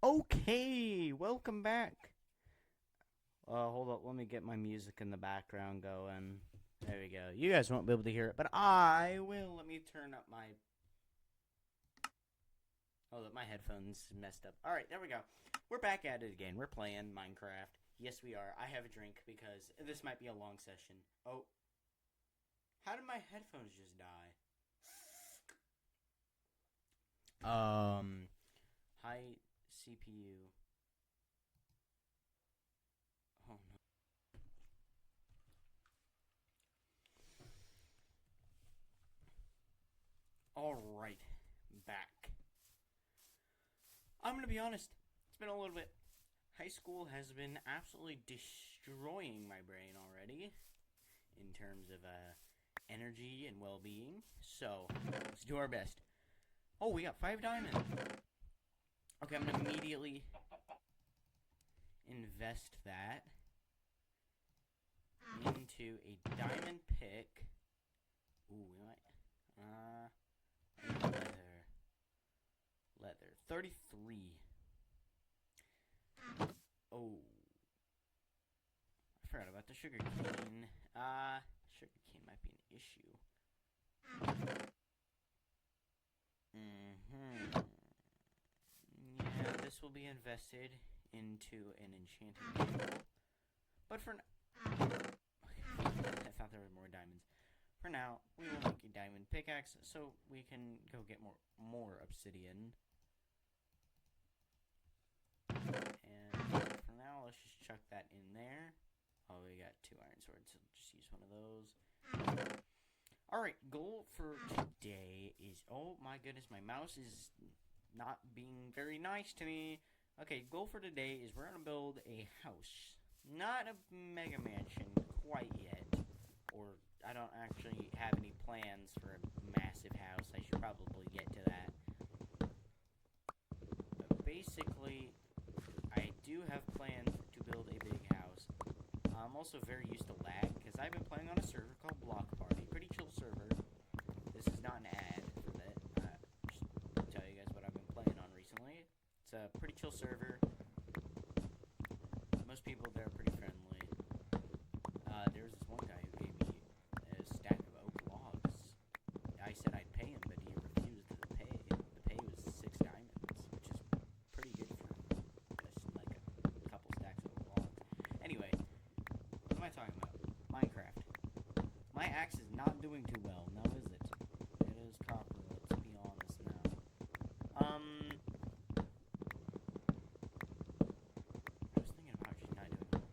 Okay, welcome back. Hold up, let me get my music in the background going. There we go. You guys won't be able to hear it, but I will. Let me turn up my. Oh, my headphones messed up. All right, there we go. We're back at it again. We're playing Minecraft. Yes, we are. I have a drink because this might be a long session. Oh, how did my headphones just die? High CPU. Oh no. All right, back. I'm gonna be honest. It's been a little bit. High school has been absolutely destroying my brain already in terms of energy and well-being. So let's do our best. Oh, we got 5 diamonds. Okay, I'm gonna immediately invest that into a diamond pick. Ooh, we might. Leather. 33. Oh. I forgot about the sugar cane. Sugar cane might be an issue. Yeah, this will be invested into an enchanting table. But for I thought there were more diamonds. For now, we will make a diamond pickaxe so we can go get more obsidian. And for now, let's just chuck that in there. Oh, we got 2 iron swords, so just use one of those. Alright, goal for today is... Oh my goodness, my mouse is not being very nice to me. Okay, goal for today is we're going to build a house. Not a mega mansion quite yet. Or I don't actually have any plans for a massive house. I should probably get to that. But basically, I do have plans to build a big house. I'm also very used to lag because I've been playing on a server called Block Party. Pretty chill server. This is not an ad for that. Just tell you guys what I've been playing on recently. It's a pretty chill server. Most people there are pretty friendly. There was this one guy who gave me a stack of oak logs. I said I'd pay him, but he refused to pay. The pay was 6 diamonds, which is pretty good for just like a couple stacks of oak logs. Anyway, what am I talking about? Minecraft. My axe is not doing too well, now is it? It is copper, let's be honest now. I was thinking about just not doing it.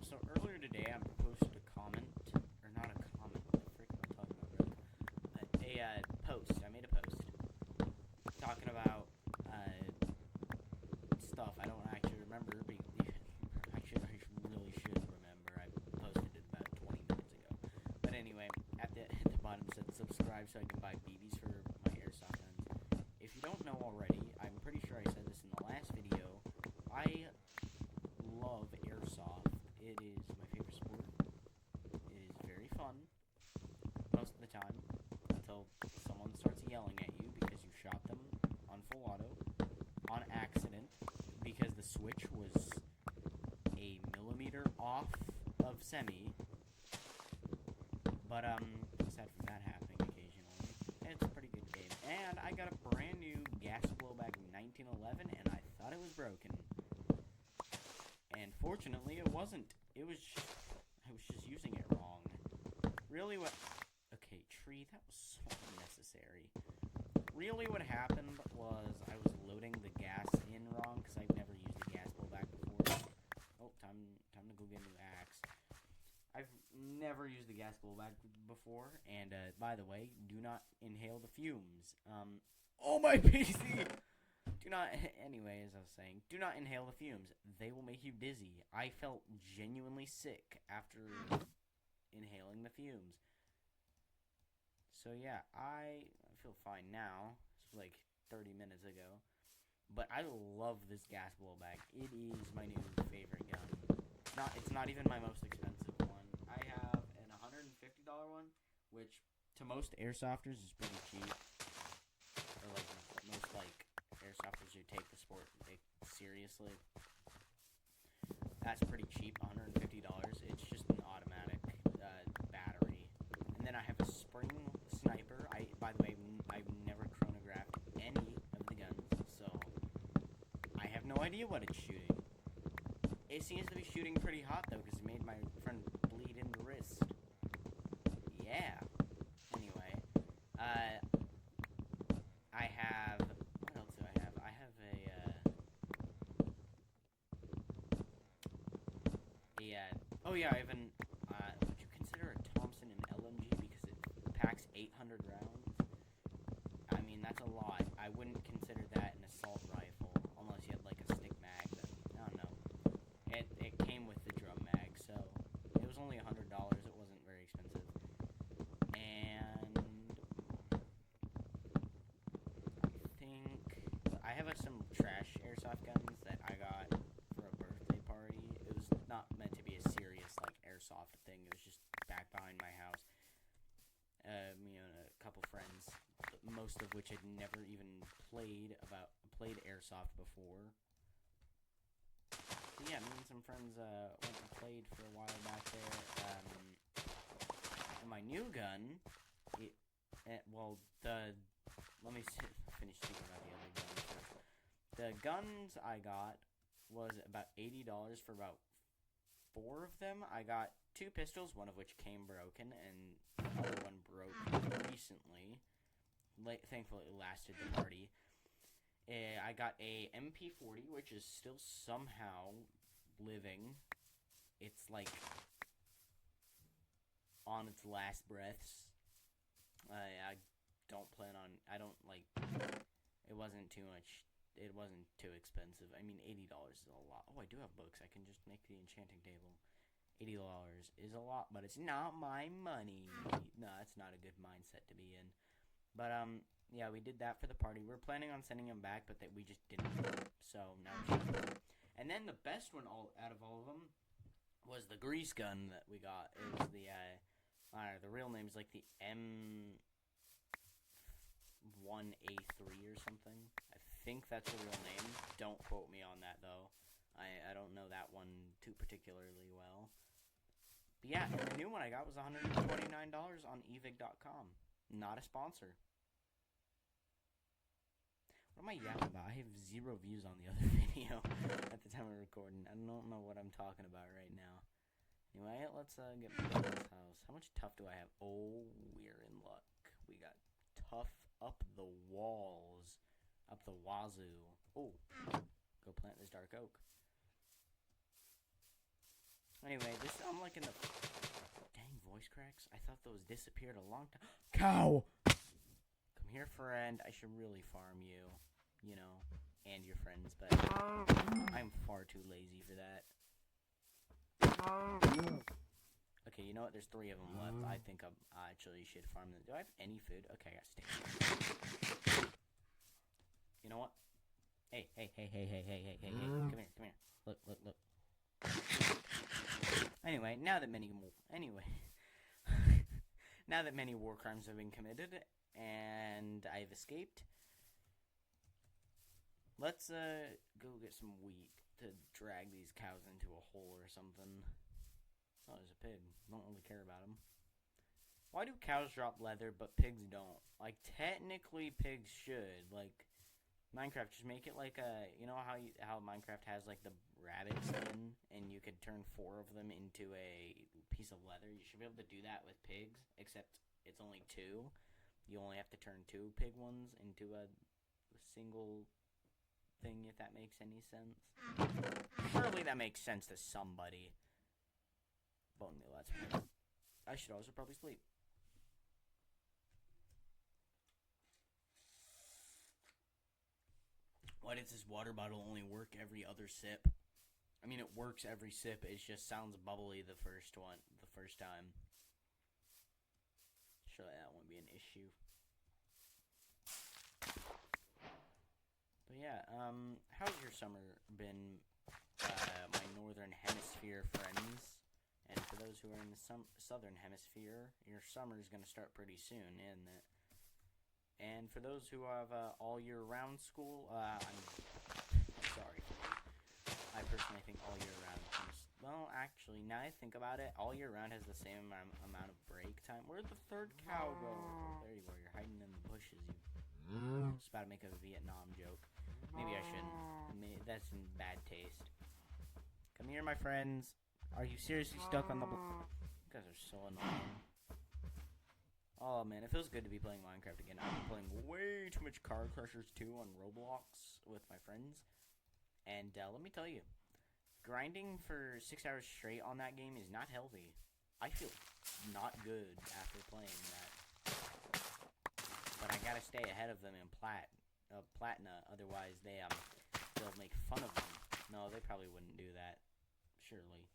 So earlier today I posted a comment, or not a comment, what the frick am I talking about, really? A post, I made a post, talking about, stuff I don't actually remember, I really should remember, I posted it about 20 minutes ago. But anyway, at the bottom it said subscribe so I can buy BBs for my airsoft guns. If you don't know already, I'm pretty sure I said this in the last video, I love airsoft. It is my favorite sport. It is very fun most of the time until someone starts yelling at you because you shot them on full auto on accident because the switch was a millimeter off of semi. But aside from that happening occasionally, it's a pretty good game. And I got a brand new gas blowback 1911 and I thought it was broken. And fortunately, it wasn't. I was just using it wrong. Really what... Okay, tree, that was so unnecessary. Really what happened was I was loading the gas in wrong because I've never used a gas blowback before. Oh, time to go get a new axe. I've never used the gas blowback before, and by the way, do not inhale the fumes. Oh my PC! Anyway, as I was saying, do not inhale the fumes. They will make you dizzy. I felt genuinely sick after inhaling the fumes. So yeah, I feel fine now. This was like 30 minutes ago. But I love this gas blowback. It is my new favorite gun. It's not even my most expensive one. I have an $150 one, which to most airsofters is pretty cheap. Or like most like airsofters who take the sport seriously. That's pretty cheap, $150. It's just an automatic battery. And then I have a spring sniper. By the way, I've never chronographed any of the guns, so I have no idea what it's shooting. It seems to be shooting pretty hot, though, because it made my friend bleed in the wrist. Yeah. Anyway, I have... What else do I have? I have oh yeah, I have an... would you consider a Thompson an LMG because it packs 800 rounds? I mean, that's a lot. I wouldn't consider that an assault rifle, unless you had, like, a stick mag. But, I don't know. It came with the drum mag, so it was only $100. It wasn't very expensive. And I think I have some trash airsoft guns that I got for a birthday party. It was not meant to be a serious like airsoft thing. It was just back behind my house. Me and a couple friends, most of which had never even played airsoft before. So yeah, me and some friends went and played for a while back there. And my new gun, let me finish speaking about the other guns first. The guns I got was about $80 for about 4 of them. I got 2 pistols, one of which came broken, and the other one broke recently. Thankfully, it lasted the party. I got a MP40, which is still somehow living. It's like on its last breaths. I don't plan on. I don't like. It wasn't too much. It wasn't too expensive. I mean, $80 is a lot. Oh, I do have books. I can just make the enchanting table. $80 is a lot, but it's not my money. No, that's not a good mindset to be in. But yeah, we did that for the party. We were planning on sending them back, but we just didn't. So now we're just... And then the best one out of all of them was the grease gun that we got. It was the the real name is like the M1A3 or something. I think that's the real name. Don't quote me on that though. I don't know that one too particularly well. But yeah, and the new one I got was $129 on evig.com. Not a sponsor. What am I yapping about? I have 0 views on the other video at the time of recording. I don't know what I'm talking about right now. Anyway, let's get back to this house. How much tough do I have? Oh, we're in luck. We got tough up the walls. Up the wazoo. Oh, go plant this dark oak. Anyway, I'm like in the... Dang, voice cracks. I thought those disappeared a long time. Cow! Come here, friend. I should really farm you. You know, and your friends, but I'm far too lazy for that. Okay, you know what? There's 3 of them left. I think I actually should farm them. Do I have any food? Okay, I got steak. You know what? Hey. Come here. Look. Anyway, now that many war crimes have been committed and I've escaped, let's go get some wheat to drag these cows into a hole or something. Oh, there's a pig. Don't really care about him. Why do cows drop leather but pigs don't? Like, technically pigs should. Like, Minecraft, just make it like a... You know how Minecraft has, like, the rabbit skin, and you could turn 4 of them into a piece of leather? You should be able to do that with pigs, except it's only 2. You only have to turn 2 pig ones into a single thing, if that makes any sense. Surely that makes sense to somebody. Bone meal, that's fine. I should also probably sleep. Why does this water bottle only work every other sip? I mean, it works every sip. It just sounds bubbly the first time. Surely that won't be an issue. But yeah, how's your summer been, my northern hemisphere friends? And for those who are in the southern hemisphere, your summer is going to start pretty soon, isn't it? And for those who have all year round school, I'm sorry. I personally think all year round comes. Well, actually, now I think about it, all year round has the same amount of break time. Where'd the third cow go? Oh, there you go. You're hiding in the bushes. You just about to make a Vietnam joke. Maybe I shouldn't. That's in bad taste. Come here, my friends. Are you seriously stuck on the You guys are so annoying. Oh, man, it feels good to be playing Minecraft again. I've been playing way too much Car Crushers 2 on Roblox with my friends. And let me tell you, grinding for 6 hours straight on that game is not healthy. I feel not good after playing that. But I gotta stay ahead of them in Platina, otherwise they'll make fun of them. No, they probably wouldn't do that. Surely.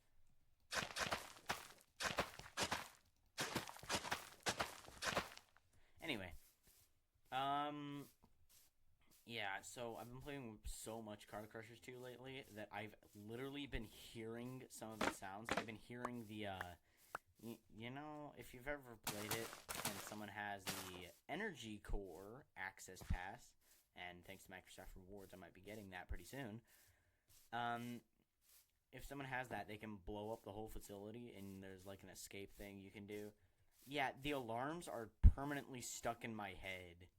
Anyway. Yeah, so I've been playing so much Car Crushers 2 lately that I've literally been hearing some of the sounds. I've been hearing the, you know, if you've ever played it and someone has the Energy Core Access Pass, and thanks to Microsoft Rewards, I might be getting that pretty soon. If someone has that, they can blow up the whole facility, and there's like an escape thing you can do. Yeah, the alarms are permanently stuck in my head.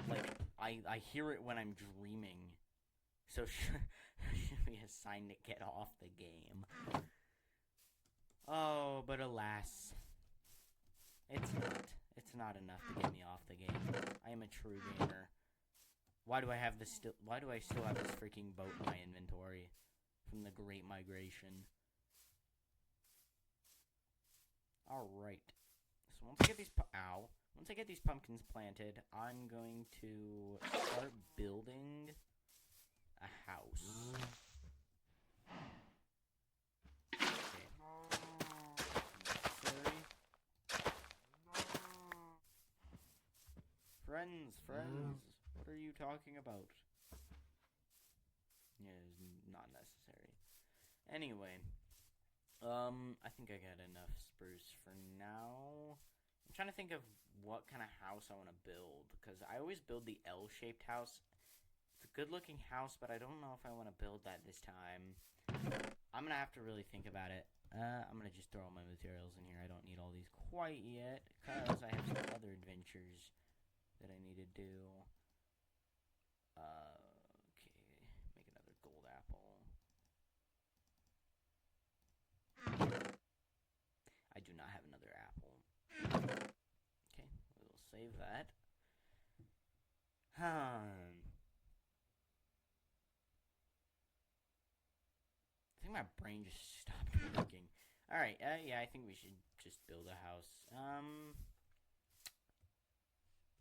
Like, I hear it when I'm dreaming. So should be a sign to get off the game. Oh, but alas. It's not enough to get me off the game. I am a true gamer. Why do I still have this freaking boat in my inventory from the Great Migration? Alright. So once I get these pumpkins planted, I'm going to start building a house. Okay. Friends, what are you talking about? Yeah, it's not necessary. Anyway, I think I got enough spruce for now. I'm trying to think of what kind of house I want to build, because I always build the L-shaped house. It's a good-looking house, but I don't know if I want to build that this time. I'm going to have to really think about it. I'm going to just throw all my materials in here. I don't need all these quite yet, because I have some other adventures that I need to do. Okay, make another gold apple. I do not have another apple. Okay, we'll save that. I think my brain just stopped working. Alright, yeah, I think we should just build a house.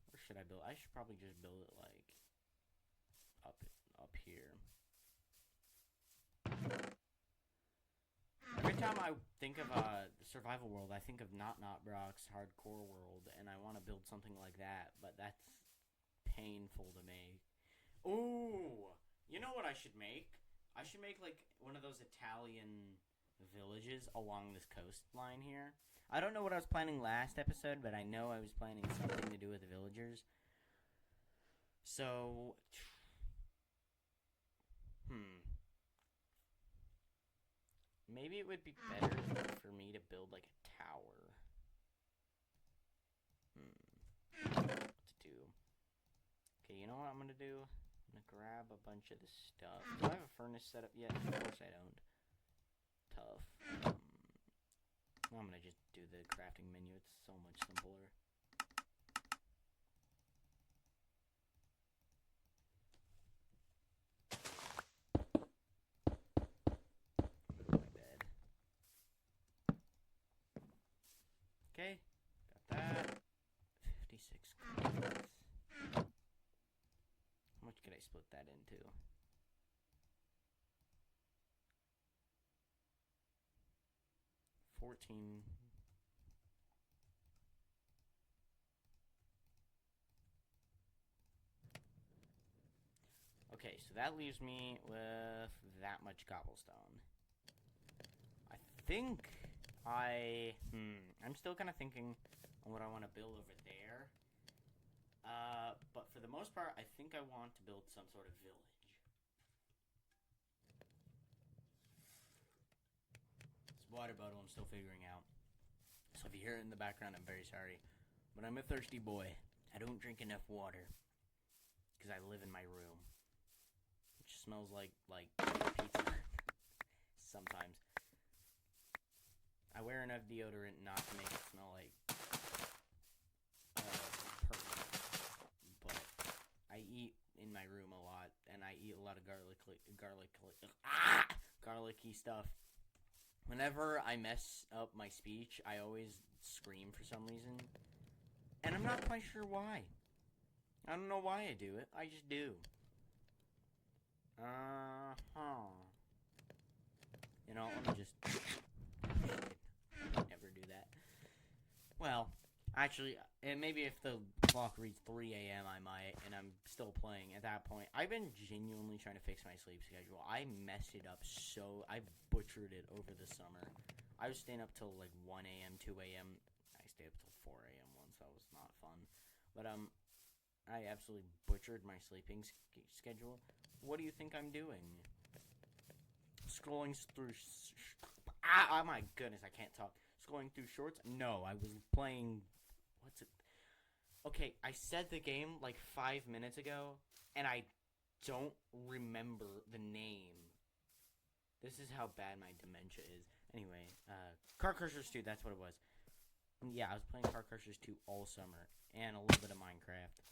Where should I build? I should probably just build it, like, up here. Every time I think of the survival world, I think of Not Brock's hardcore world, and I want to build something like that, but that's painful to make. Ooh, you know what I should make? I should make like one of those Italian villages along this coastline here. I don't know what I was planning last episode, but I know I was planning something to do with the villagers. So, maybe it would be better for me to build like a tower. What to do? Okay, you know what I'm gonna do? I'm gonna grab a bunch of this stuff. Do I have a furnace set up yet? Of course I don't. Tough. I'm gonna just do the crafting menu. It's so much simpler. Go to my bed. Okay, got that. 56 coins. How much could I split that into? $14. Okay, so that leaves me with that much cobblestone. I think I'm still kind of thinking on what I want to build over there. But for the most part, I think I want to build some sort of village. This water bottle I'm still figuring out. So if you hear it in the background, I'm very sorry. But I'm a thirsty boy. I don't drink enough water. Because I live in my room. Which smells like pizza. Sometimes. I wear enough deodorant not to make it smell like perfume. But I eat in my room a lot, and I eat a lot of garlicky stuff. Whenever I mess up my speech, I always scream for some reason. And I'm not quite sure why. I don't know why I do it. I just do. You know, let me just... never do that. Well, actually, maybe if the clock reads 3 a.m. I might, and I'm still playing at that point. I've been genuinely trying to fix my sleep schedule. I messed it up I butchered it over the summer. I was staying up till like 1 a.m., 2 a.m. I stayed up till 4 a.m. once. That was not fun. But, I absolutely butchered my sleeping schedule. What do you think I'm doing? Scrolling through... oh my goodness, I can't talk. Scrolling through shorts? No, I was playing... What's it? Okay, I said the game like 5 minutes ago, and I don't remember the name. This is how bad my dementia is. Anyway, Car Crushers 2, that's what it was. Yeah, I was playing Car Crushers 2 all summer, and a little bit of Minecraft.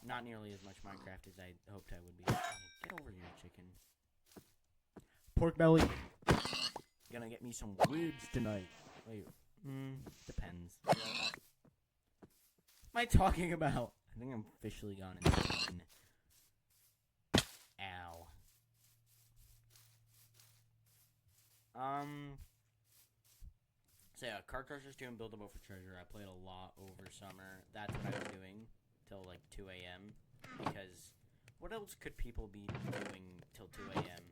Not nearly as much Minecraft as I hoped I would be. Get over here, chicken. Pork belly. Gonna get me some ribs tonight. Wait, depends. What am I talking about? I think I'm officially gone insane. Ow. So yeah, Car Crushers 2 and Buildable for Treasure. I played a lot over summer. That's what I was doing till like 2 a.m. Because what else could people be doing till 2 a.m.?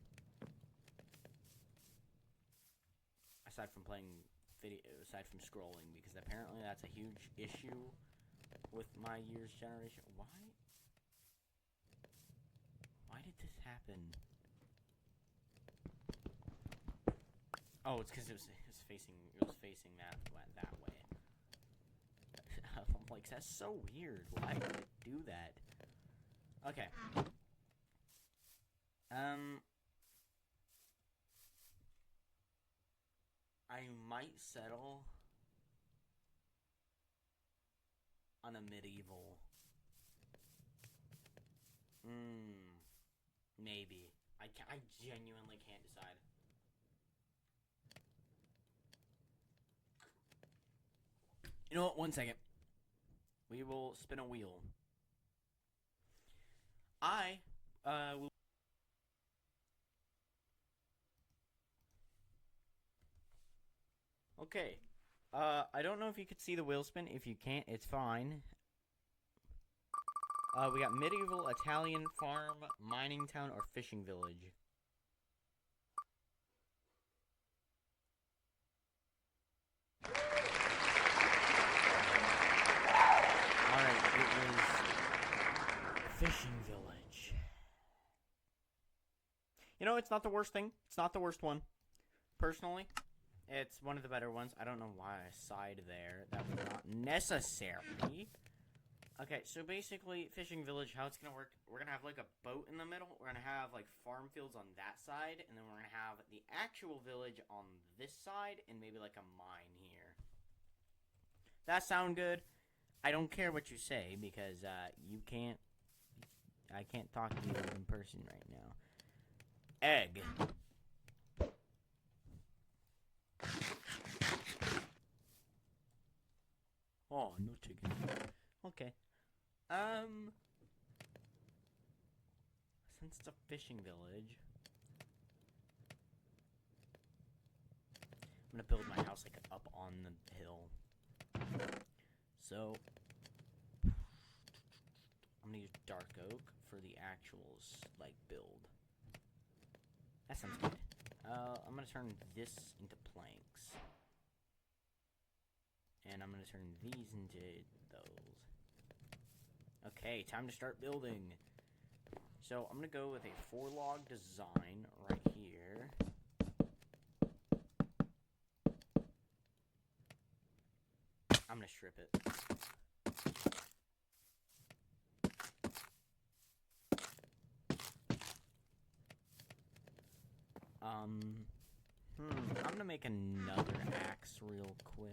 Aside from playing video, aside from scrolling, because apparently that's a huge issue with my year's generation. Why did this happen? Oh, it's because it was facing that way. I'm like, that's so weird. Why did it do that? Okay. I might settle on a medieval. Maybe. I genuinely can't decide. You know what? 1 second. We will spin a wheel. I will. Okay. I don't know if you could see the wheel spin. If you can't, it's fine. We got medieval, Italian, farm, mining town, or fishing village. Alright, it was fishing village. You know, it's not the worst thing. It's not the worst one. Personally, it's one of the better ones. I don't know why I sighed there. That was not necessary. Okay, so basically, fishing village, how it's going to work, we're going to have, like, a boat in the middle. We're going to have, like, farm fields on that side. And then we're going to have the actual village on this side. And maybe, like, a mine here. That sound good? I don't care what you say, because, you can't... I can't talk to you in person right now. Egg. Oh, no chicken. Okay. Since it's a fishing village, I'm gonna build my house like up on the hill. So I'm gonna use dark oak for the actual like build. That sounds good. I'm gonna turn this into planks, and I'm gonna turn these into those. Okay. Okay, time to start building. So I'm gonna go with a 4-log design right here. I'm gonna strip it. I'm gonna make another axe real quick.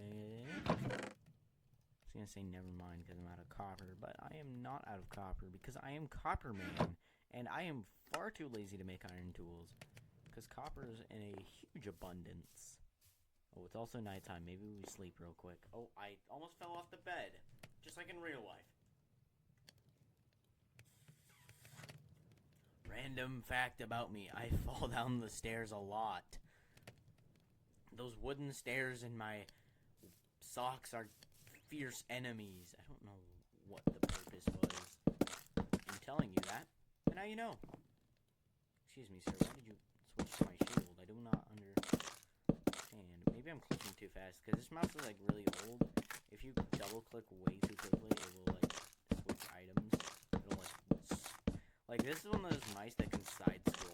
I was gonna say never mind because I'm out of copper, but I am not out of copper because I am Copper Man, and I am far too lazy to make iron tools because copper is in a huge abundance. Oh, it's also nighttime. Maybe we sleep real quick. Oh, I almost fell off the bed, just like in real life. Random fact about me, I fall down the stairs a lot. Those wooden stairs in my socks are fierce enemies. I don't know what the purpose was in telling you that, but now you know. Excuse me, sir, why did you switch to my shield? I do not understand. Maybe I'm clicking too fast, because this mouse is, like, really old. If you double-click way too quickly, it will, like, switch items. It'll, like, this is one of those mice that can side-scroll.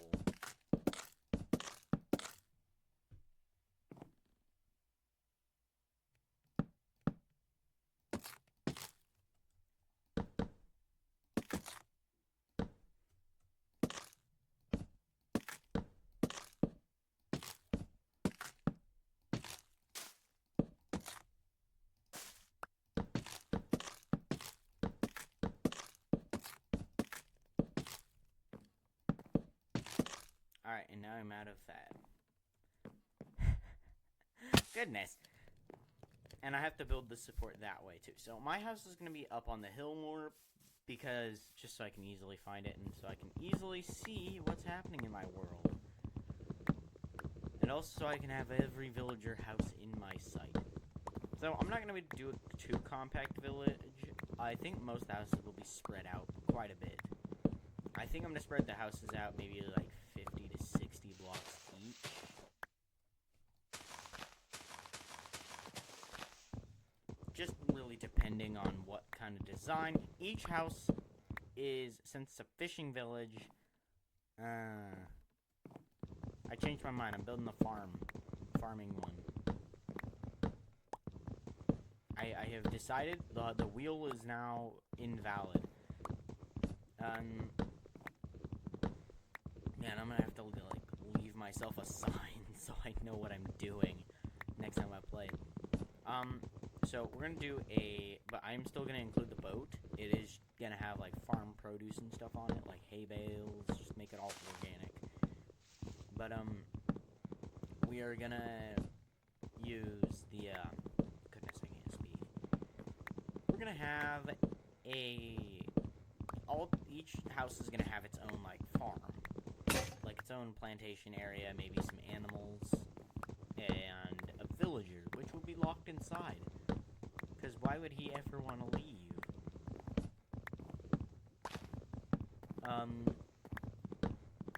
Alright, and now I'm out of fat. Goodness. And I have to build the support that way, too. So my house is going to be up on the hill more, because just so I can easily find it, and so I can easily see what's happening in my world. And also so I can have every villager house in my sight. So I'm not going to do a too compact village. I think most houses will be spread out quite a bit. I think I'm going to spread the houses out maybe like 50 to 60 blocks each. Just really depending on what kind of design. Each house is, since it's a fishing village, I changed my mind. I'm building a farming one. I have decided the wheel is now invalid. Man, I'm gonna have to, like, leave myself a sign so I know what I'm doing next time I play. So we're gonna do but I'm still gonna include the boat. It is gonna have, like, farm produce and stuff on it, like hay bales, just make it all organic. But, we are gonna use the, goodness, I can't speak. We're gonna have each house is gonna have its own, like, farm. Like, its own plantation area, maybe some animals, and a villager, which will be locked inside. Because why would he ever want to leave?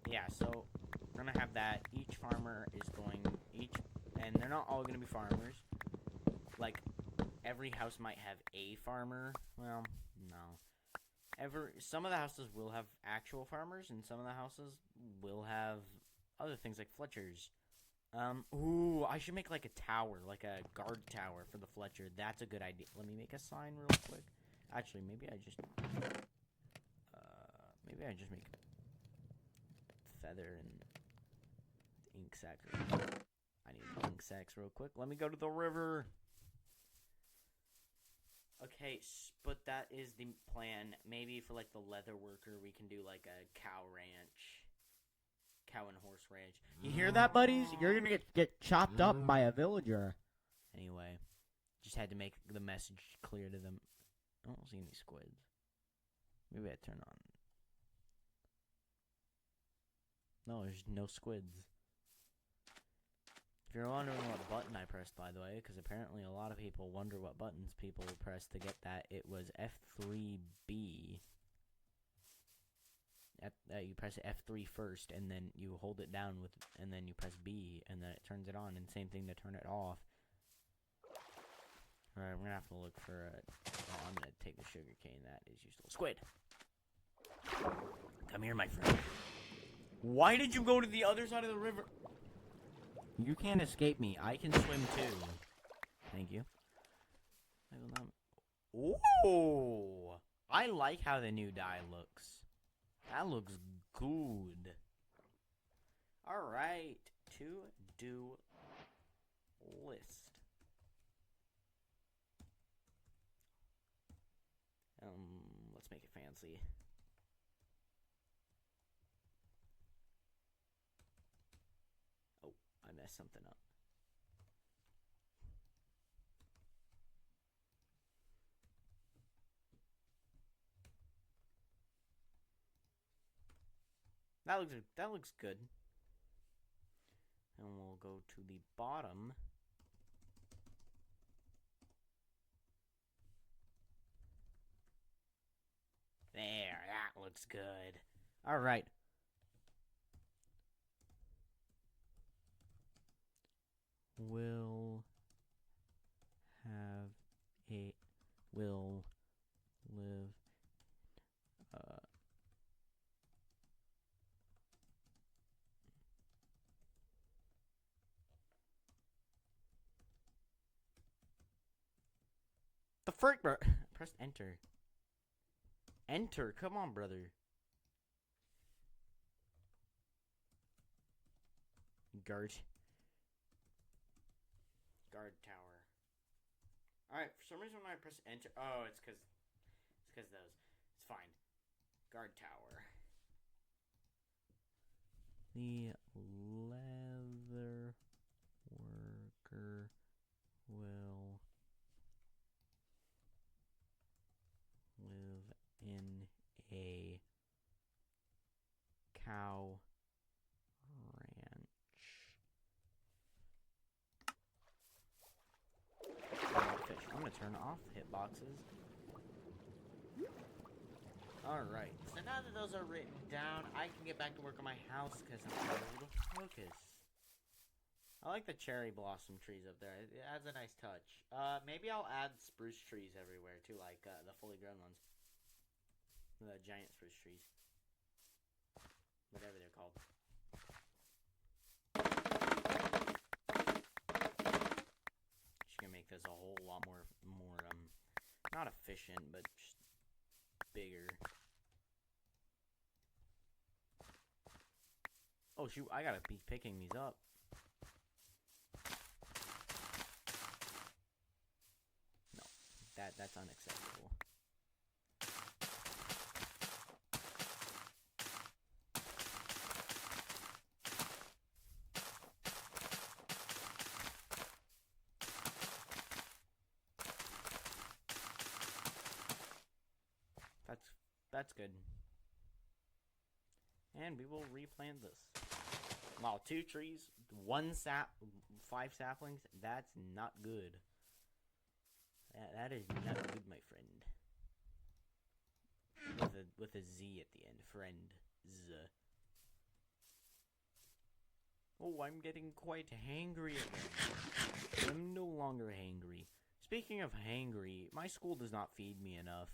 Yeah, so we're gonna have that. Each farmer is and they're not all gonna be farmers. Like, every house might have a farmer. Well, no. Some of the houses will have actual farmers, and some of the houses will have other things like Fletchers. Ooh, I should make, like, a tower, like a guard tower for the Fletcher. That's a good idea. Let me make a sign real quick. Actually, maybe I just make feather and ink sac. I need ink sacs real quick. Let me go to the river. Okay, but that is the plan. Maybe for, like, the leather worker, we can do, like, a cow ranch. Cow and horse ranch. You hear that, buddies? You're gonna get chopped up by a villager. Anyway, just had to make the message clear to them. I don't see any squids. Maybe I turn on. No, there's no squids. If you're wondering what button I pressed, by the way, because apparently a lot of people wonder what buttons people press to get that, it was F3B. You press F3 first, and then you hold it down and then you press B, and then it turns it on, and same thing to turn it off. Alright, we're gonna have to look for I'm gonna take the sugar sugarcane. That is useful. Squid! Come here, my friend. Why did you go to the other side of the river? You can't escape me. I can swim too. Thank you. Ooh! I like how the new dye looks. That looks good. Alright. To-do list. Let's make it fancy. Oh, I messed something up. That looks good. And we'll go to the bottom. There, that looks good. All right. Will live the frick, bro. Press enter. Enter, come on, brother. Guard tower. Alright, for some reason when I press enter... Oh, it's because those. It's fine. Guard tower. The leather worker will live in a cow ranch. Fish. I'm gonna turn off hitboxes. Alright, so now that those are written down, I can get back to work on my house because I'm able to focus. I like the cherry blossom trees up there. It adds a nice touch. Maybe I'll add spruce trees everywhere too, like the fully grown ones. The giant spruce trees. Whatever they're called. Just gonna make this a whole lot more not efficient, but just bigger. Oh shoot, I gotta be picking these up. No, that's unacceptable. That's good. And we will replant this. Wow, 2 trees, 5 saplings. That's not good. That is not good, my friend. With a Z at the end, friend. Z. Oh, I'm getting quite hangry again. I'm no longer hangry. Speaking of hangry, my school does not feed me enough.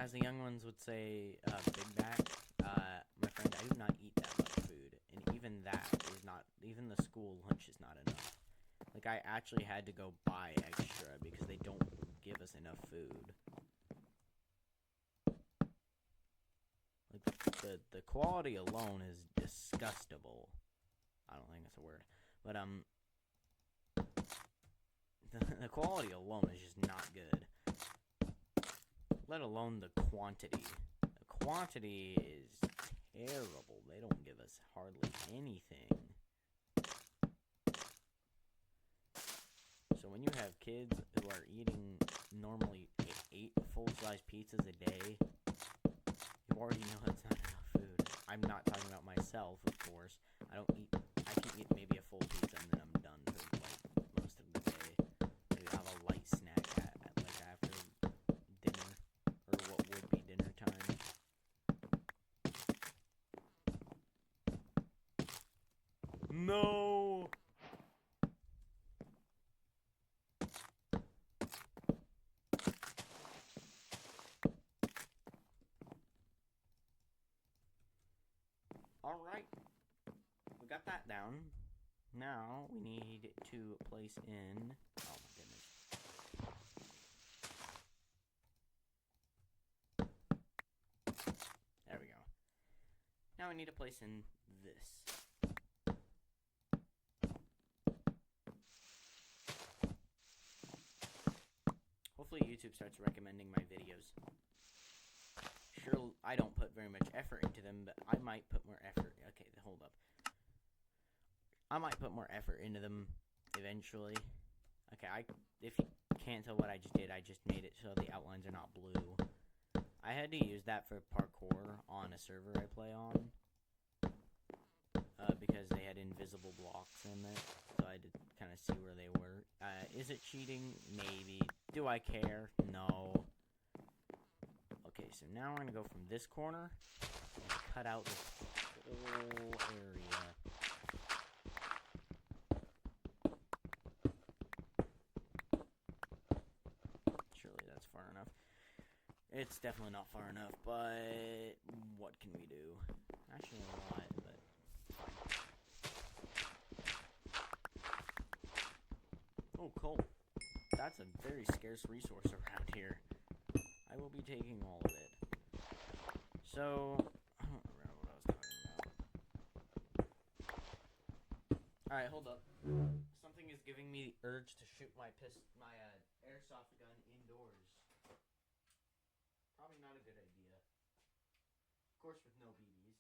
As the young ones would say, Big Back, my friend, I do not eat that much food. And even that is not, even the school lunch is not enough. Like, I actually had to go buy extra because they don't give us enough food. Like, the quality alone is disgustable. I don't think that's a word. But, the quality alone is just not good. Let alone the quantity. The quantity is terrible. They don't give us hardly anything. So when you have kids who are eating normally 8 full-size pizzas a day, you already know that's not enough food. I'm not talking about myself, of course. I can eat maybe a full pizza and then I'm done for like most of the day. Maybe I'll have a light snack at like after dinner, or what would be dinner time. No! Alright. We got that down. Now we need to place in... Oh my goodness. There we go. Now we need to place in this. Hopefully YouTube starts recommending my videos. Sure, I don't put very much effort into them, but I might put more effort. Okay, hold up. I might put more effort into them eventually. Okay, if you can't tell what I just did, I just made it so the outlines are not blue. I had to use that for parkour on a server I play on. Because they had invisible blocks in it, so I had to kind of see where they were. Is it cheating? Maybe. Do I care? No. Okay, so now we're going to go from this corner and cut out this whole area. Surely that's far enough. It's definitely not far enough, but what can we do? Actually, a lot, but fine. Oh, coal. That's a very scarce resource around here. I will be taking all of it. So, I don't remember what I was talking about. Alright, hold up. Something is giving me the urge to shoot my airsoft gun indoors. Probably not a good idea. Of course, with no BBs.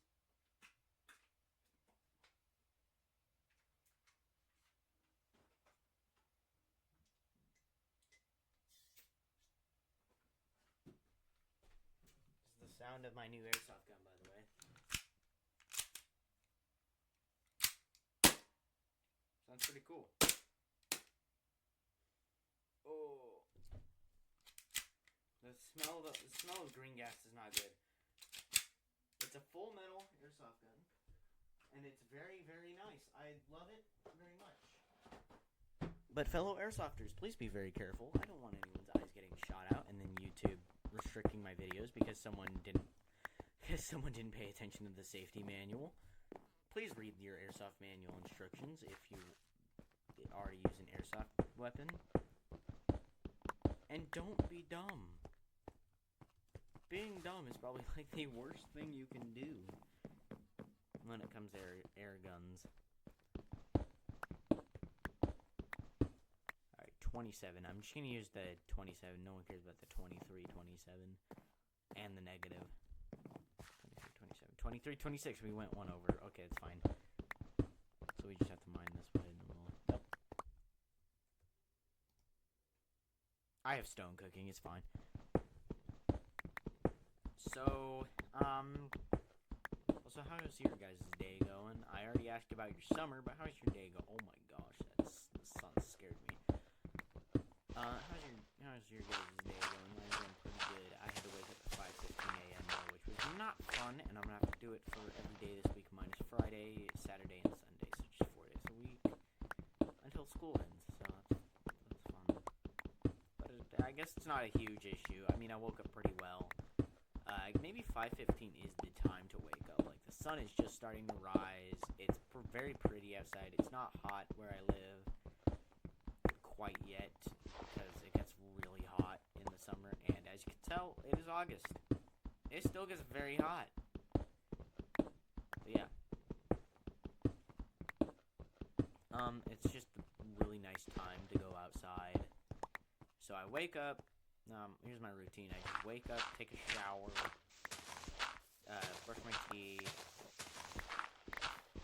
This is the sound of my new airsoft gun, by the way. Sounds pretty cool. Oh. The smell of green gas is not good. It's a full metal airsoft gun, and it's very, very nice. I love it very much. But fellow airsofters, please be very careful. I don't want anyone's eyes getting shot out, and then YouTube restricting my videos because someone didn't pay attention to the safety manual. Please read your airsoft manual instructions if you already use an airsoft weapon. And don't be dumb. Being dumb is probably like the worst thing you can do when it comes to air guns. Alright, 27. I'm just going to use the 27. No one cares about the 23, 27. And the negative. 23, 26. We went one over. Okay, it's fine. So we just have to mine this way and then we'll... Yep. I have stone cooking. It's fine. So, so how's your guys' day going? I already asked about your summer, but how's your day going? Oh my gosh, the sun scared me. How's your guys' day going? Mine's going pretty good. I had to wake up at 5:15 a.m. though, which was not fun, and I'm gonna have to do it for every day this week minus Friday, Saturday, and Sunday, so just 4 days a week until school ends. So that's fun. But I guess it's not a huge issue. I mean, I woke up pretty well. Maybe 5:15 is the time to wake up. Like, the sun is just starting to rise. It's very pretty outside. It's not hot where I live quite yet because it gets really hot in the summer. And as you can tell, it is August. It still gets very hot. But yeah. It's just a really nice time to go outside. So I wake up. Here's my routine. I just wake up, take a shower, brush my teeth.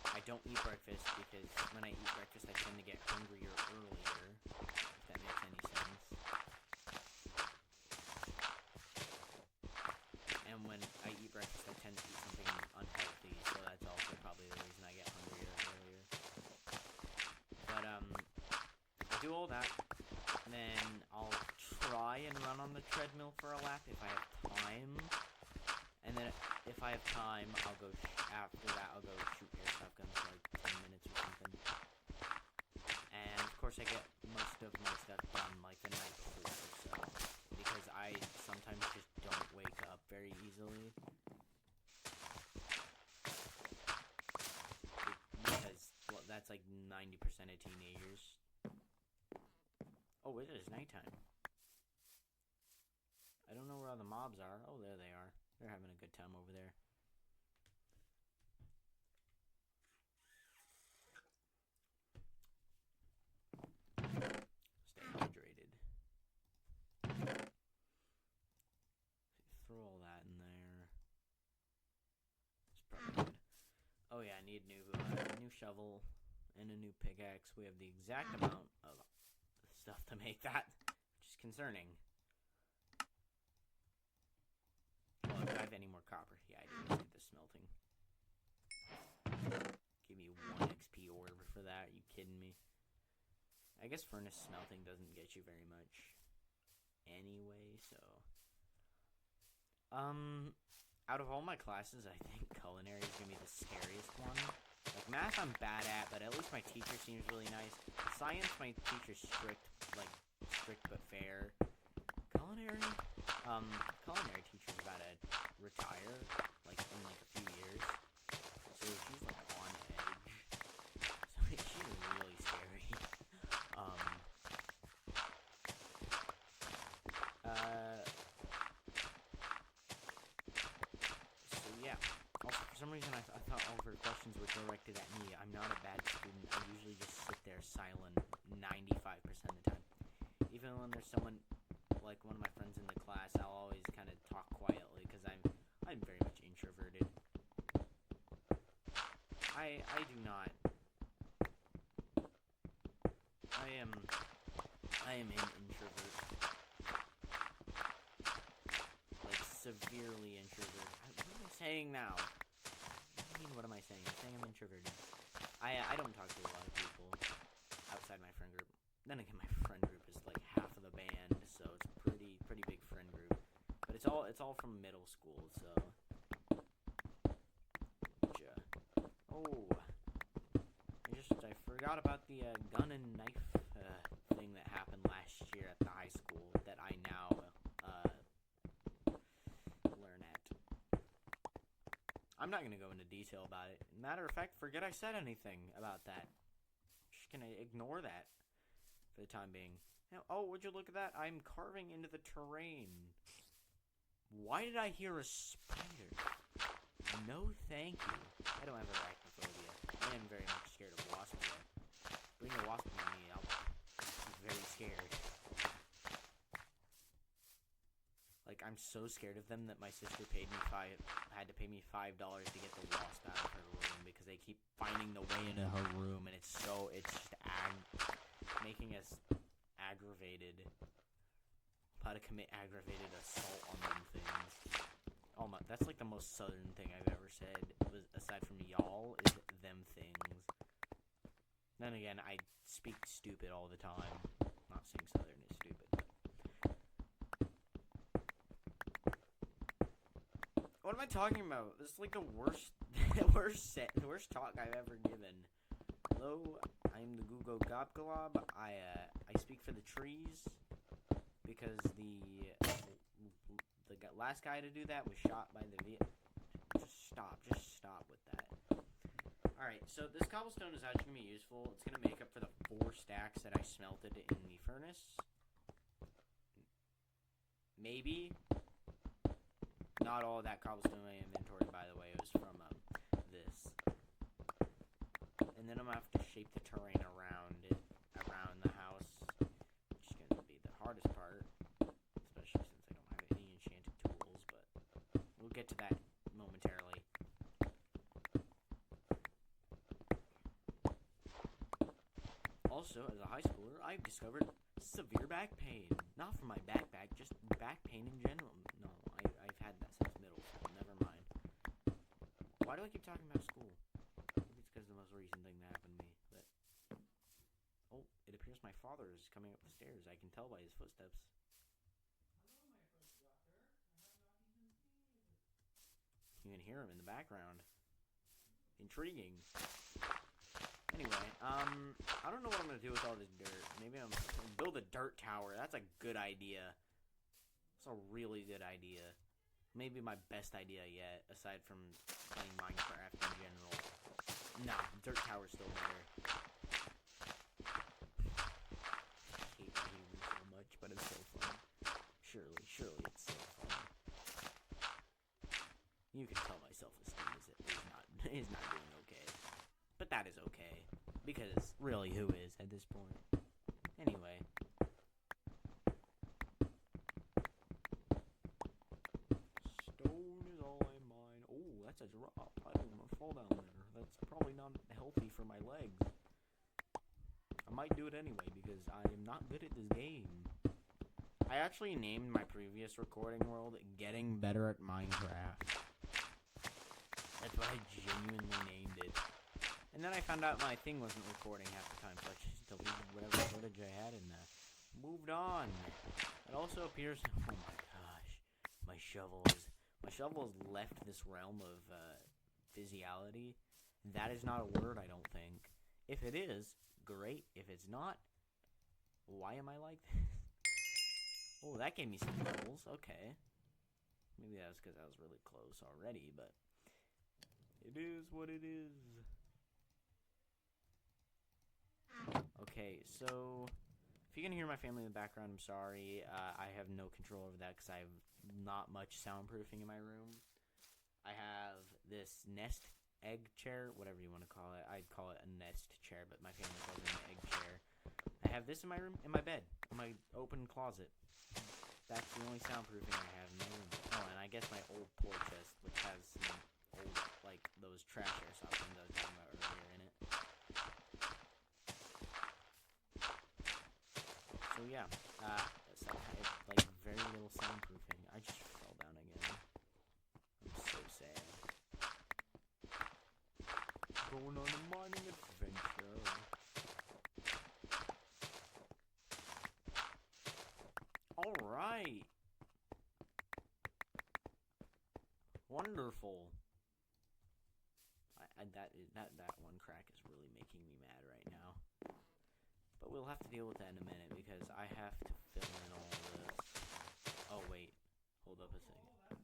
I don't eat breakfast because when I eat breakfast, I tend to get hungrier earlier, if that makes any sense. And when I eat breakfast, I tend to eat something unhealthy, so that's also probably the reason I get hungrier earlier. But, I do all that, and then I'll try and run on the treadmill for a lap if I have time. And then if I have time, I'll go after that. I'll go shoot airsoft guns for like 10 minutes or something. And of course, I get most of my stuff done like the night before, so because I sometimes just don't wake up very easily. Oh, it is nighttime. I don't know where all the mobs are. Oh, there they are. They're having a good time over there. Stay hydrated. Throw all that in there. It's probably good. Oh yeah, I need a new shovel and a new pickaxe. We have the exact amount of stuff to make that, which is concerning. Well, do I have any more copper? Yeah, I do. Let's get the smelting. Give me 1 XP orb for that. Are you kidding me? I guess furnace smelting doesn't get you very much anyway, so... Out of all my classes, I think culinary is going to be the scariest one. Like, math I'm bad at, but at least my teacher seems really nice. Science, my teacher's strict but fair. Culinary teacher's about to retire, like, in, like, a few years. So she's, like, on edge. So she's really scary. So, yeah. Also, for some reason, I thought all of her questions were directed at me. I'm not a bad student. I usually just sit there silent 95% of the time. Even when there's someone, like one of my friends in the class, I'll always kind of talk quietly because I'm very much introverted. I do not. I am an introvert. Like, severely introvert. What am I saying now? What am I saying? I'm saying I'm introverted. I don't talk to a lot of people outside my friend group. Then again, my friend group is like half of the band, so it's a pretty big friend group. But it's all from middle school, so. I forgot about the gun and knife thing that happened last year at the high school that I now learn at. I'm not going to go into detail about it. Matter of fact, forget I said anything about that. Just going to ignore that for the time being. Now, oh, would you look at that? I'm carving into the terrain. Why did I hear a spider? No, thank you. I don't have arachnophobia. I am very much scared of wasps, though. Bring a wasp near me, I'll be very scared. Like, I'm so scared of them that my sister had to pay me $5 to get the wasp out of her room because they keep finding the way into her room, and it's just making us aggravated. How to commit aggravated assault on them things. Oh my, that's like the most southern thing I've ever said, aside from y'all, is them things. Then again, I speak stupid all the time. Not saying southern is stupid. What am I talking about? This is like the worst talk I've ever given. Hello, I'm the Google Gobglob. I speak for the trees because the last guy to do that was shot by the Just stop with that. Alright, so this cobblestone is actually going to be useful. It's going to make up for the 4 stacks that I smelted in the furnace. Maybe. Not all of that cobblestone in my inventory, by the way. It was from this. And then I'm going to have to shape the terrain around the house, which is going to be the hardest part. Especially since I don't have any enchanted tools, but we'll get to that momentarily. Also, as a high schooler, I've discovered severe back pain. Not from my backpack, just back pain in general. No, I've had that since middle school. Never mind. Why do I keep talking about school? Maybe it's because of the most recent thing that happened to me. But oh, it appears my father is coming up the stairs. I can tell by his footsteps. You can hear him in the background. Intriguing. Anyway, I don't know what I'm going to do with all this dirt. Maybe I'm going to build a dirt tower. That's a good idea. That's a really good idea. Maybe my best idea yet, aside from playing Minecraft in general. Nah, dirt tower's still better. I hate beavers. You can tell my self-esteem is not doing okay. But that is okay. Because, really, who is at this point? Anyway. Stone is all I mine. Oh, that's a drop. I don't want to fall down there. That's probably not healthy for my legs. I might do it anyway, because I am not good at this game. I actually named my previous recording world Getting Better at Minecraft. That's what I genuinely named it. And then I found out my thing wasn't recording half the time, so I just deleted whatever footage I had and moved on. It also appears... Oh my gosh. My shovel has left this realm of physiality. That is not a word, I don't think. If it is, great. If it's not, why am I like this? Oh, that gave me some troubles. Okay. Maybe that was because I was really close already, but it is what it is. Okay, so if you can hear my family in the background, I'm sorry. I have no control over that because I have not much soundproofing in my room. I have this nest egg chair, whatever you want to call it. I'd call it a nest chair, but my family calls it an egg chair. I have this in my room, in my bed, in my open closet. That's the only soundproofing I have in my room. Oh, and I guess my old toy chest, which has some old, like, those trash airsoft things I was talking about earlier in it. So, yeah. So I have, like, very little soundproofing. I just fell down again. I'm so sad. Going on a mining adventure. Alright. Wonderful. That one crack is really making me mad right now. But we'll have to deal with that in a minute because I have to fill in all this. Oh, wait. Hold up a second.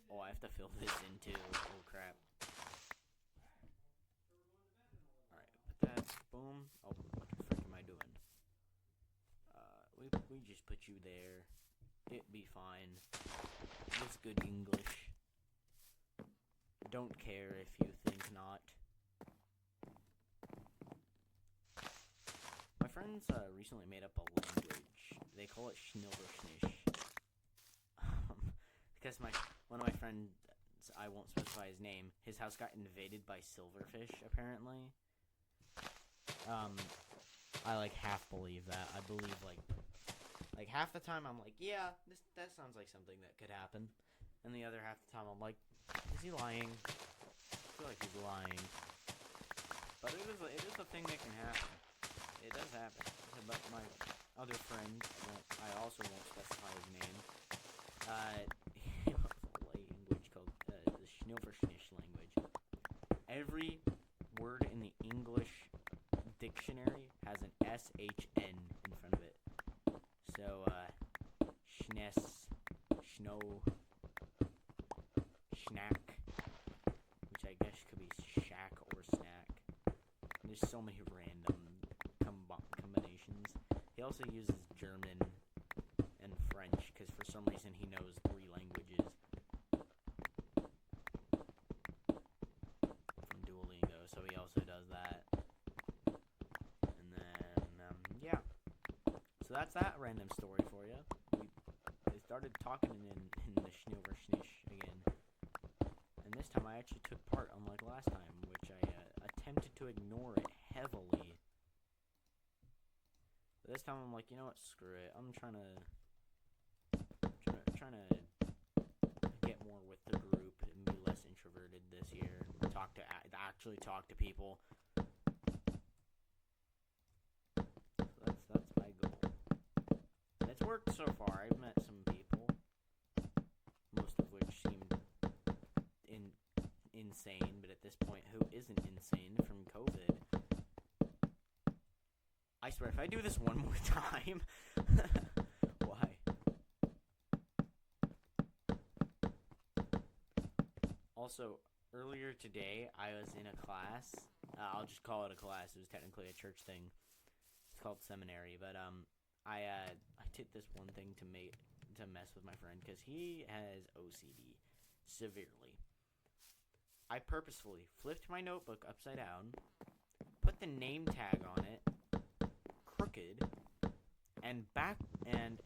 Oh, I have to fill this in too. Oh, crap. Alright, put that. Boom. Oh, what the frick am I doing? We just put you there. It'd be fine. It's good English. Don't care if you think not. My friends recently made up a language. They call it Schnilverschnish. Because one of my friends, I won't specify his name, his house got invaded by silverfish, apparently. I like half believe that. I believe like half the time I'm like, yeah, that sounds like something that could happen. And the other half the time I'm like, is he lying? I feel like he's lying. But it is a thing that can happen. It does happen. But my other friend, I also won't specify his name, he loves a language called the Schnilverschnish language. Every word in the English dictionary has an SHN in front of it. So, Schness, Schno, Schnack, which I guess could be shack or snack. There's so many random combinations. He also uses German and French, because for some reason he knows 3 languages from Duolingo, so he also does that. And then, yeah. So that's that random story for you. I started talking in the Schnilverschnish again. And this time I actually took part, unlike last time, which I attempted to ignore it heavily. But this time I'm like, you know what, screw it. I'm trying to get more with the group and be less introverted this year. Actually talk to people. So that's my goal. And it's worked so far. I've met some people, most of which seemed insane, but at this point, who isn't insane from COVID? I swear, if I do this one more time, why? Also, earlier today, I was in a class. I'll just call it a class. It was technically a church thing. It's called seminary, but I did this one thing to mess with my friend because he has OCD. severely. I purposefully flipped my notebook upside down, put the name tag on it, crooked, and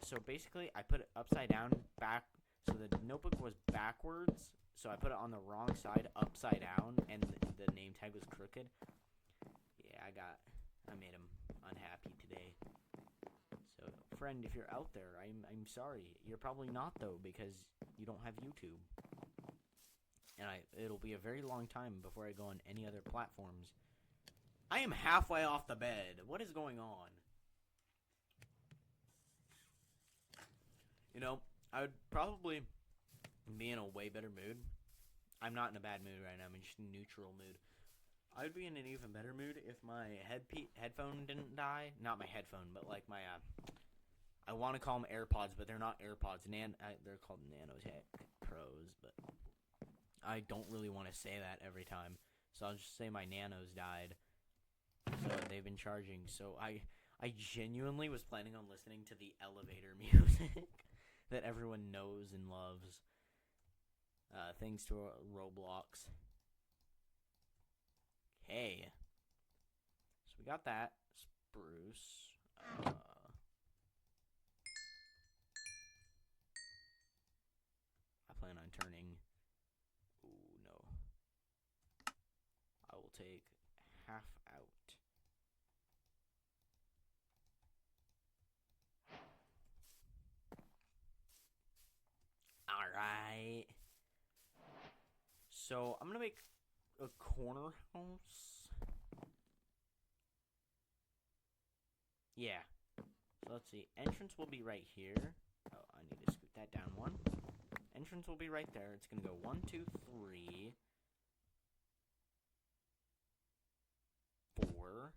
so basically I put it upside down, back, so the notebook was backwards, so I put it on the wrong side, upside down, and the name tag was crooked. Yeah, I made him unhappy today. So, friend, if you're out there, I'm sorry. You're probably not, though, because you don't have YouTube. And it'll be a very long time before I go on any other platforms. I am halfway off the bed. What is going on? You know, I would probably be in a way better mood. I'm not in a bad mood right now. I'm in just a neutral mood. I would be in an even better mood if my headphone didn't die. Not my headphone, but like my, I want to call them AirPods, but they're not AirPods. They're called Nanotech Pros, but I don't really want to say that every time. So I'll just say my Nanos died. So they've been charging. So I genuinely was planning on listening to the elevator music that everyone knows and loves. Thanks to Roblox. Okay. So we got that. Spruce. I plan on turning... Ooh, no. I will take half out. Alright. So, I'm going to make a corner house. Yeah. So, let's see. Entrance will be right here. Oh, I need to scoot that down one. Entrance will be right there. It's going to go 1, 2, 3, 4.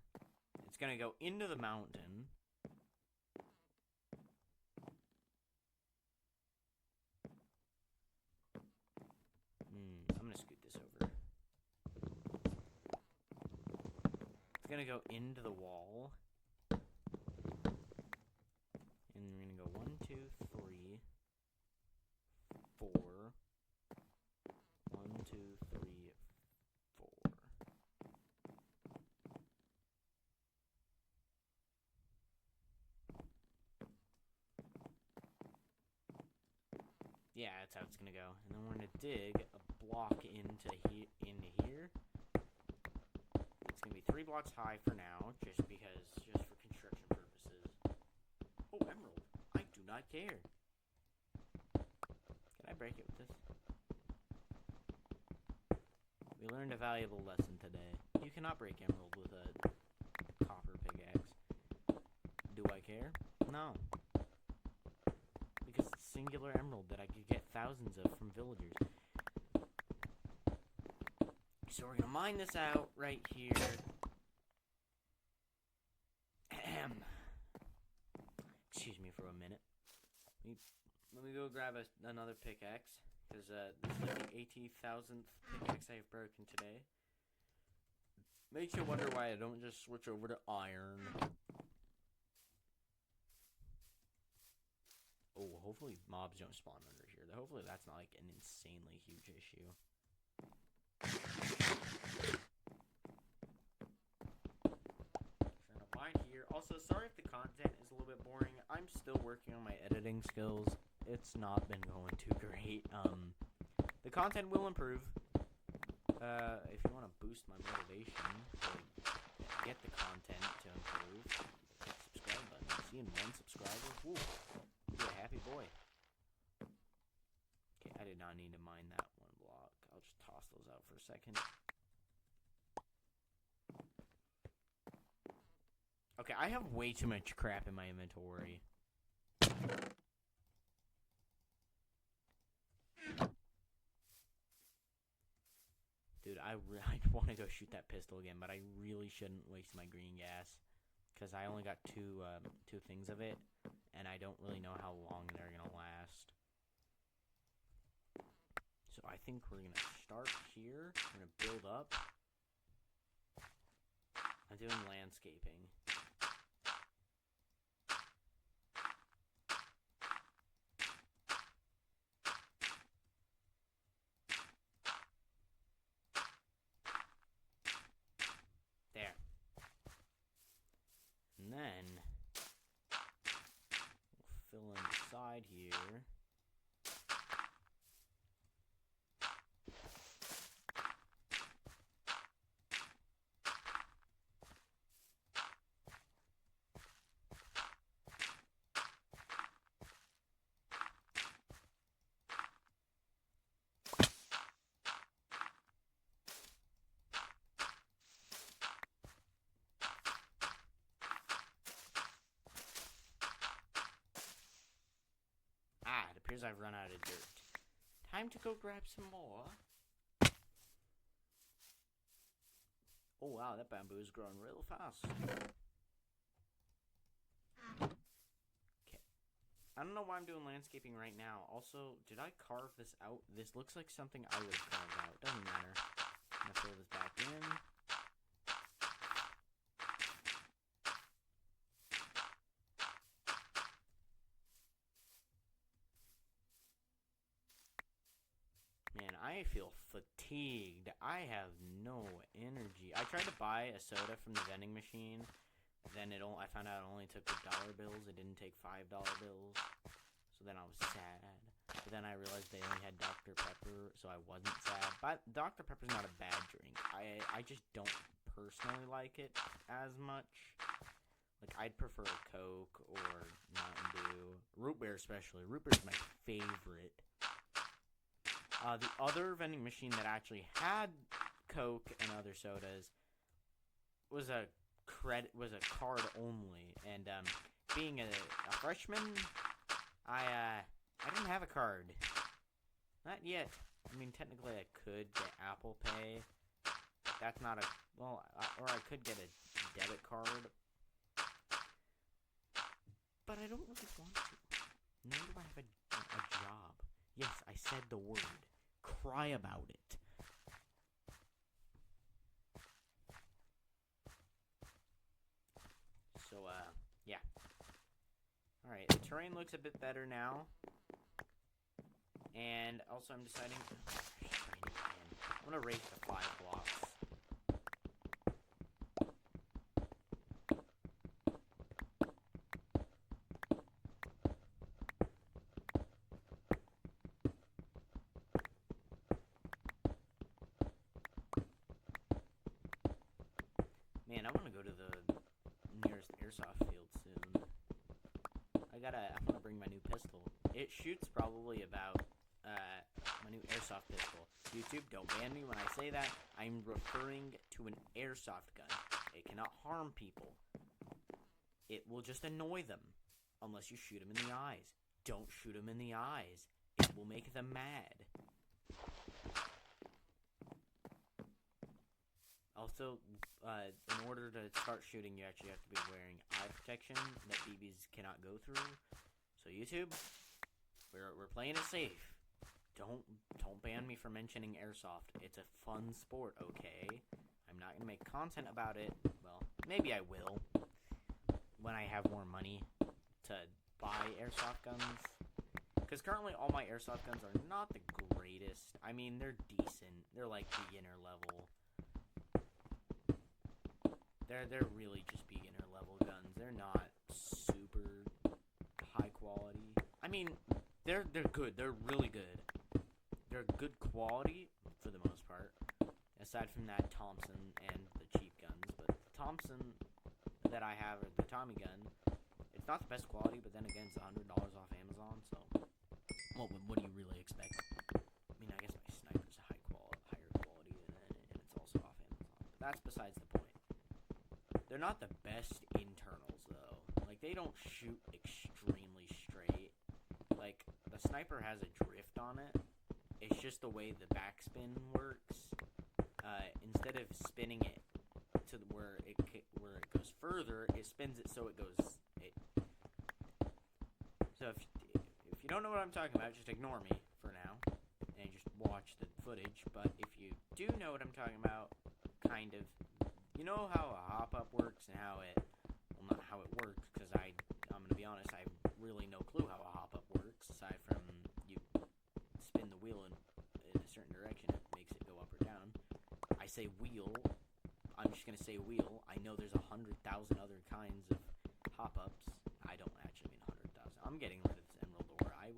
It's going to go into the mountain. I'm going to scoot this over. It's going to go into the wall. And we're going to go 1, 2, 3, 4. 1, 2, 3, 4. Yeah, that's how it's gonna go. And then we're gonna dig a block into here. It's gonna be 3 blocks high for now, just for construction purposes. Oh, emerald! I do not care. Can I break it with this? We learned a valuable lesson today. You cannot break emerald with a copper pickaxe. Do I care? No. Because it's singular emerald that I could get thousands of from villagers. So we're gonna mine this out right here. Excuse me for a minute. Let me go grab another pickaxe. Because this is like the 80,000th pickaxe I have broken today. Makes you wonder why I don't just switch over to iron. Oh, hopefully mobs don't spawn under here. Hopefully that's not like an insanely huge issue. Trying to mine here. Also, sorry if the content is a little bit boring. I'm still working on my editing skills. It's not been going too great. The content will improve. If you want to boost my motivation to get the content to improve, hit the subscribe button. Seeing 1 subscriber, woo, you're a happy boy. Okay, I did not need to mine that 1 block. I'll just toss those out for a second. Okay, I have way too much crap in my inventory. Dude, I want to go shoot that pistol again, but I really shouldn't waste my green gas. Because I only got two things of it, and I don't really know how long they're going to last. So I think we're going to start here. We're going to build up. I'm doing landscaping. here. Ah, it appears I've run out of dirt. Time to go grab some more. Oh wow, that bamboo is growing real fast. Okay. I don't know why I'm doing landscaping right now. Also, did I carve this out? This looks like something I would have carved out. Doesn't matter. I'm gonna fill this back in. Man, I feel fatigued. I have no energy. I tried to buy a soda from the vending machine. Then I found out it only took the dollar bills. It didn't take $5 bills. So then I was sad. But then I realized they only had Dr. Pepper, so I wasn't sad. But Dr. Pepper's not a bad drink. I just don't personally like it as much. Like, I'd prefer a Coke or Mountain Dew. Root beer especially. Root beer's my favorite. The other vending machine that actually had Coke and other sodas was a card only, and being a freshman, I didn't have a card, not yet. I mean, technically, I could get Apple Pay. That's not or I could get a debit card, but I don't really want to. Nor do I have a job. Yes, I said the word. Cry about it. So, yeah. Alright, the terrain looks a bit better now. And also I'm deciding... I'm gonna raise the 5 blocks. Man, I want to go to the nearest airsoft field soon. I'm gonna bring my new pistol. It shoots probably about, my new airsoft pistol. YouTube, don't ban me when I say that. I'm referring to an airsoft gun. It cannot harm people. It will just annoy them. Unless you shoot them in the eyes. Don't shoot them in the eyes. It will make them mad. Also, in order to start shooting, you actually have to be wearing eye protection that BBs cannot go through. So YouTube, we're playing it safe. Don't ban me for mentioning airsoft. It's a fun sport, okay? I'm not gonna make content about it. Well, maybe I will when I have more money to buy airsoft guns. Because currently all my airsoft guns are not the greatest. I mean, they're decent. They're like beginner level. They're really just beginner level guns. They're not super high quality. I mean, they're good. They're really good. They're good quality for the most part. Aside from that Thompson and the cheap guns, but the Thompson that I have, or the Tommy gun, it's not the best quality. But then again, it's $100 off Amazon. So, well, what do you really expect? I mean, I guess my sniper's higher quality, and it's also off Amazon. But that's besides the point. They're not the best internals, though. Like, they don't shoot extremely straight. Like, the sniper has a drift on it. It's just the way the backspin works. Instead of spinning it to where it goes further, it spins it so it goes... So if you don't know what I'm talking about, just ignore me for now. And just watch the footage. But if you do know what I'm talking about, kind of... You know how a hop-up works and how it... Well, not how it works, because I'm going to be honest, I have really no clue how a hop-up works, aside from you spin the wheel in a certain direction, it makes it go up or down. I say wheel, I'm just going to say wheel. I know there's 100,000 other kinds of hop-ups. I don't actually mean 100,000. I'm getting rid of this emerald ore. I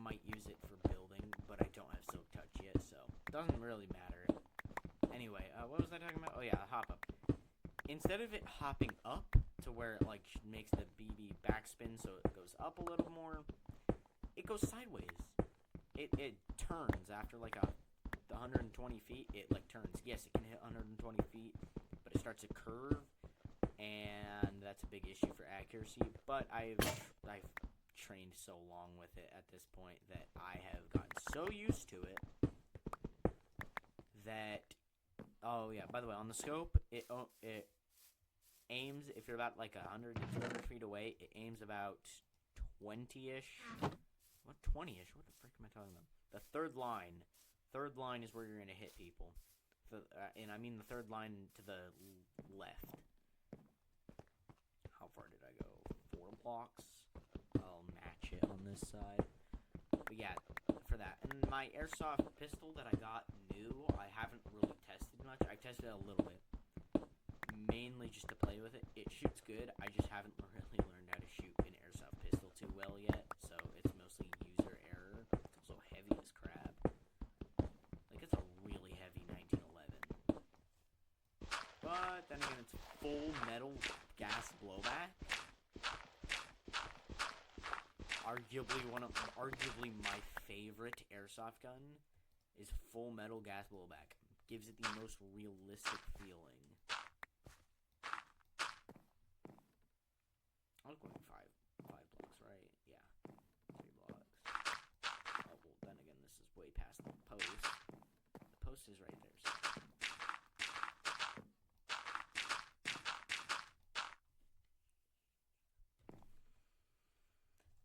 might use it for building, but I don't have Silk Touch yet, so it doesn't really matter. Anyway, what was I talking about? Oh yeah, hop up. Instead of it hopping up to where it like makes the BB backspin so it goes up a little more, it goes sideways. It turns after like the 120 feet. It like turns. Yes, it can hit 120 feet, but it starts to curve, and that's a big issue for accuracy. But I've trained so long with it at this point that I have gotten so used to it that, oh yeah, by the way, on the scope, it aims, if you're about like 100 to 200 feet away, it aims about 20-ish. What 20-ish? What the frick am I talking about? The third line. Third line is where you're going to hit people. And I mean the third line to the left. How far did I go? 4 blocks. I'll match it on this side. But yeah, for that. And my airsoft pistol that I got new, I haven't really tested much. I tested it a little bit. Mainly just to play with it. It shoots good. I just haven't really learned how to shoot an airsoft pistol too well yet. So it's mostly user error. It's also heavy as crap. Like, it's a really heavy 1911. But then again, it's full metal gas blowback. Arguably my favorite airsoft gun is full metal gas blowback. Gives it the most realistic feeling. I was going five blocks, right? Yeah, 3 blocks. Oh, well, then again, this is way past the post. The post is right there. So.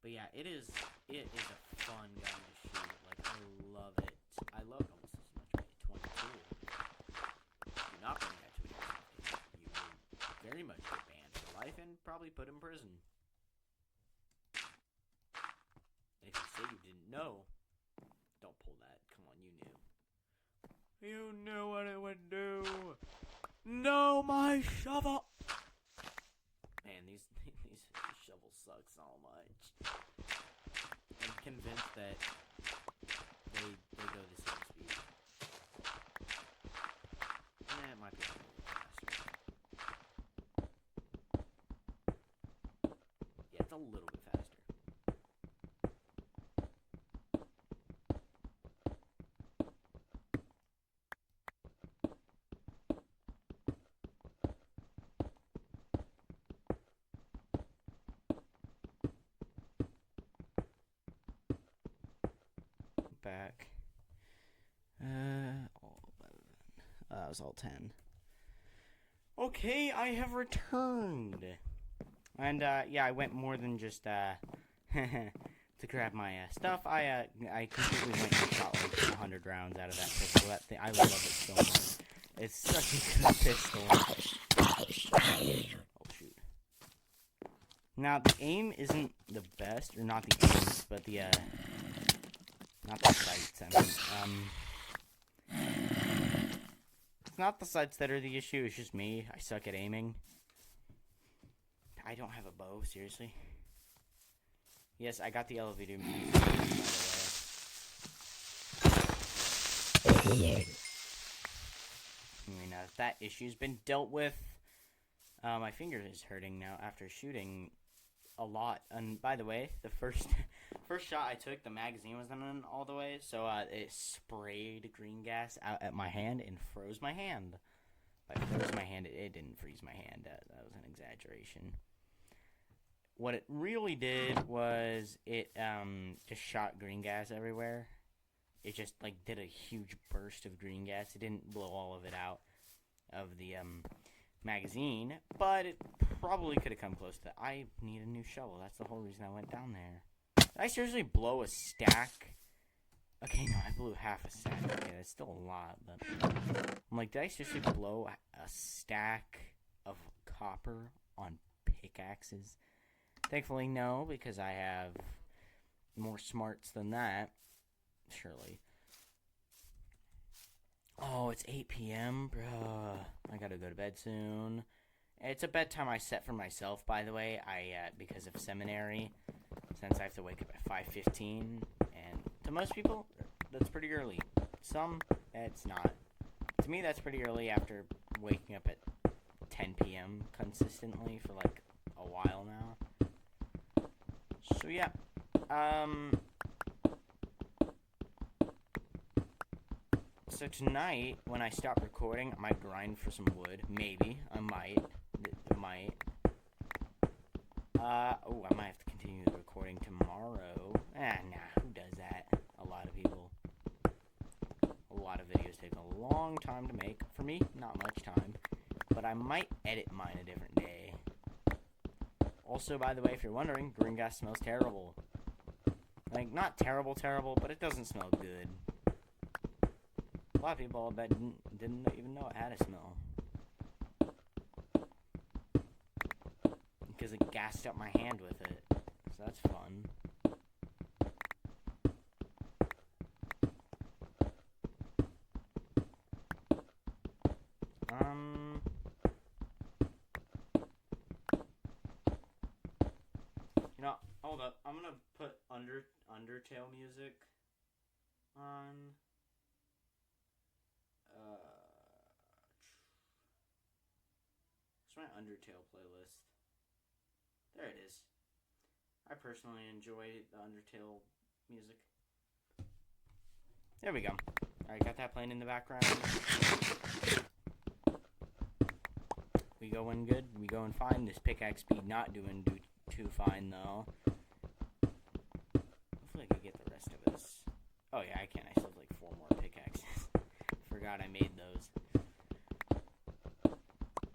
But yeah, it is a fun gun to shoot. Like, I love it. I love it almost as much as a 22. Do not bring that to an airsoft game. You will very much get banned for life and probably put in prison. And if you say you didn't know, don't pull that. Come on, you knew. You knew what it would do. No, my shovel. Man, these shovels suck so much. I'm convinced that they go the same speed. It might be a little bit faster. Yeah, it's a little bit faster. Back. All 11. That was all 10. Okay, I have returned. And, yeah, I went more than just, to grab my, stuff. I completely went and shot, like, 100 rounds out of that pistol. That thing, I love it so much. It's such a good pistol. Oh, shoot. Now, the aim isn't the best, or not the aim, but the, not the sights, I mean, it's not the sights that are the issue, it's just me. I suck at aiming. I don't have a bow, seriously. Yes, I got the elevator music, by the way. I mean, that issue's been dealt with. My finger is hurting now after shooting a lot. And by the way, the first shot I took, the magazine wasn't in all the way, so it sprayed green gas out at my hand and froze my hand. By froze my hand, it didn't freeze my hand. That was an exaggeration. What it really did was it just shot green gas everywhere. It just like did a huge burst of green gas. It didn't blow all of it out of the magazine, but it probably could have come close to that. I need a new shovel. That's the whole reason I went down there. Did I seriously blow a stack? Okay, no, I blew half a stack. Okay, that's still a lot, but I'm like, did I seriously blow a stack of copper on pickaxes? Thankfully, no, because I have more smarts than that. Surely. Oh, it's 8 p.m., bruh. I gotta go to bed soon. It's a bedtime I set for myself, by the way. Because of seminary, since I have to wake up at 5:15, and To most people, that's pretty early. Some, it's not. To me, that's pretty early after waking up at 10 p.m. consistently for like a while now. So yeah, so tonight when I stop recording, I might grind for some wood. Maybe I might. I might have to continue the recording tomorrow. Nah, who does that? A lot of people. A lot of videos take a long time to make. For me, not much time. But I might edit mine a different day. Also, by the way, if you're wondering, green gas smells terrible. Like, not terrible, but it doesn't smell good. A lot of people, I bet, didn't even know it had a smell. Because it gassed up my hand with it. So that's fun. You know, hold up. I'm gonna put Undertale music on. It's my Undertale playlist. There it is. I personally enjoy the Undertale music. There we go. Alright, got that playing in the background. We going good. We going fine. This pickaxe speed not doing too fine, though. Hopefully I can get the rest of this. Oh, yeah, I can. I still have like 4 more pickaxes. Forgot I made those.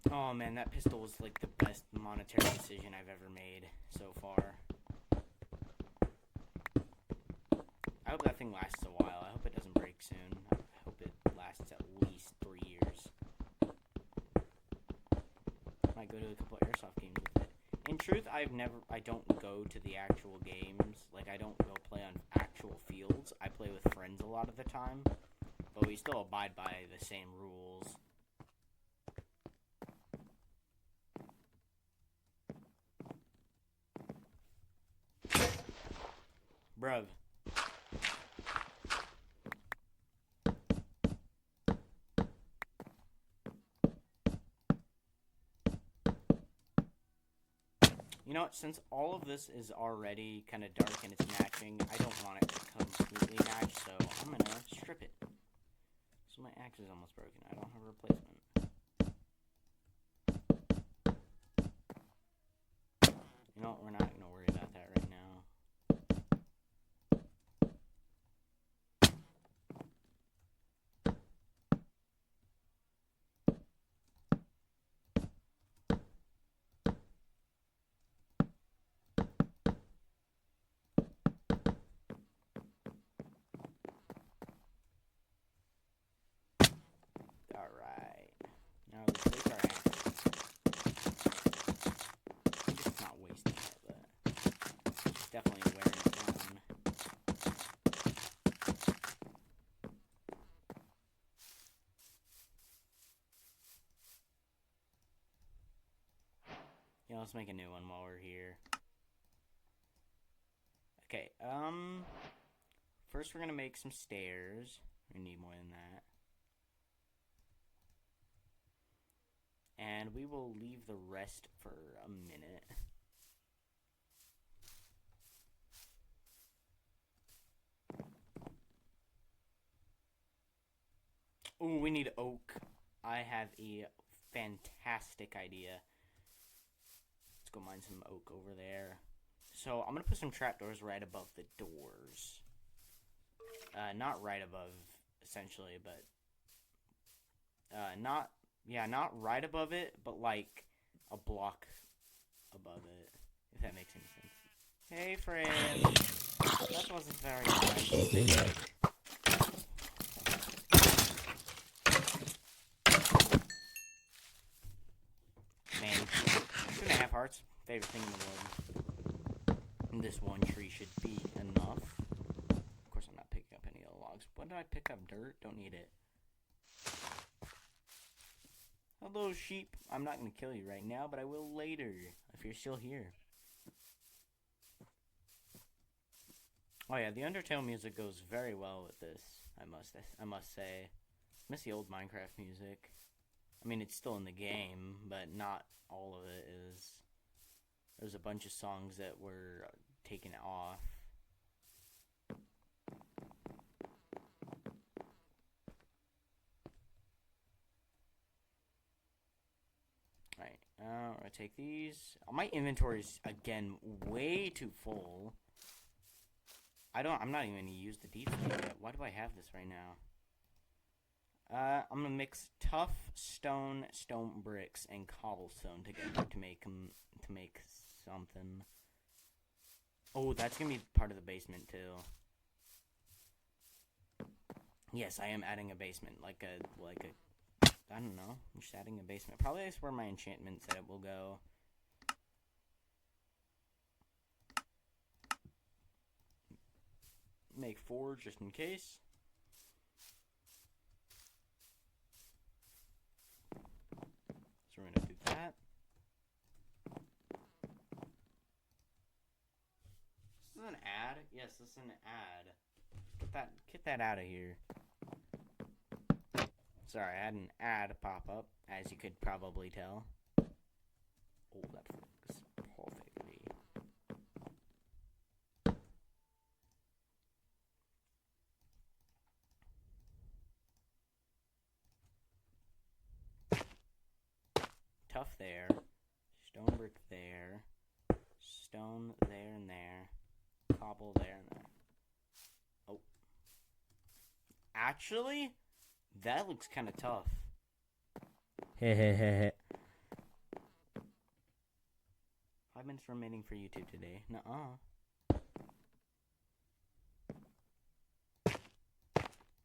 Oh man, that pistol was like the best monetary decision I've ever made so far. I hope that thing lasts a while. I hope it doesn't break soon. I hope it lasts at least 3 years. Might go to a couple of airsoft games with it. In truth, I don't go to the actual games. Like, I don't go play on actual fields. I play with friends a lot of the time. But we still abide by the same rules. Bruv. You know what, since all of this is already kind of dark and it's matching, I don't want it to completely match, so I'm gonna strip it. So my axe is almost broken. I don't have a replacement. You know what, we're not gonna worry about that right now. Alright. Now let's take our axe. I'm just not wasting it, but it's definitely wearing it down. Yeah, let's make a new one while we're here. Okay, first we're gonna make some stairs. We need more than that. And we will leave the rest for a minute. Ooh, we need oak. I have a fantastic idea. Let's go mine some oak over there. So I'm going to put some trapdoors right above the doors. Not right above, essentially, but... not right above it, but like a block above it, if that makes any sense. Hey, friend. That wasn't very nice. Man, 2.5 hearts. Favorite thing in the world. And this one tree should be enough. Of course, I'm not picking up any of the logs. When did I pick up dirt? Don't need it. Hello, sheep. I'm not going to kill you right now, but I will later, if you're still here. Oh yeah, the Undertale music goes very well with this. I must say, I miss the old Minecraft music. I mean, it's still in the game, but not all of it is. There's a bunch of songs that were taken off. Right, I'm gonna take these. My inventory's again way too full. I'm not even gonna use the deep state yet. Why do I have this right now? I'm gonna mix tough stone bricks, and cobblestone together to make something. Oh, that's gonna be part of the basement too. Yes, I am adding a basement, like a. I don't know. I'm just adding a basement. Probably that's where my enchantment setup will go. Make 4 just in case. So we're gonna do that. This is an ad? Yes, this is an ad. Get that out of here. Sorry, I had an ad pop up, as you could probably tell. Oh, that works perfectly. Tough there. Stone brick there. Stone there and there. Cobble there and there. Oh. Actually, that looks kind of tough. Hehehehe. 5 minutes remaining for YouTube today. Nuh-uh.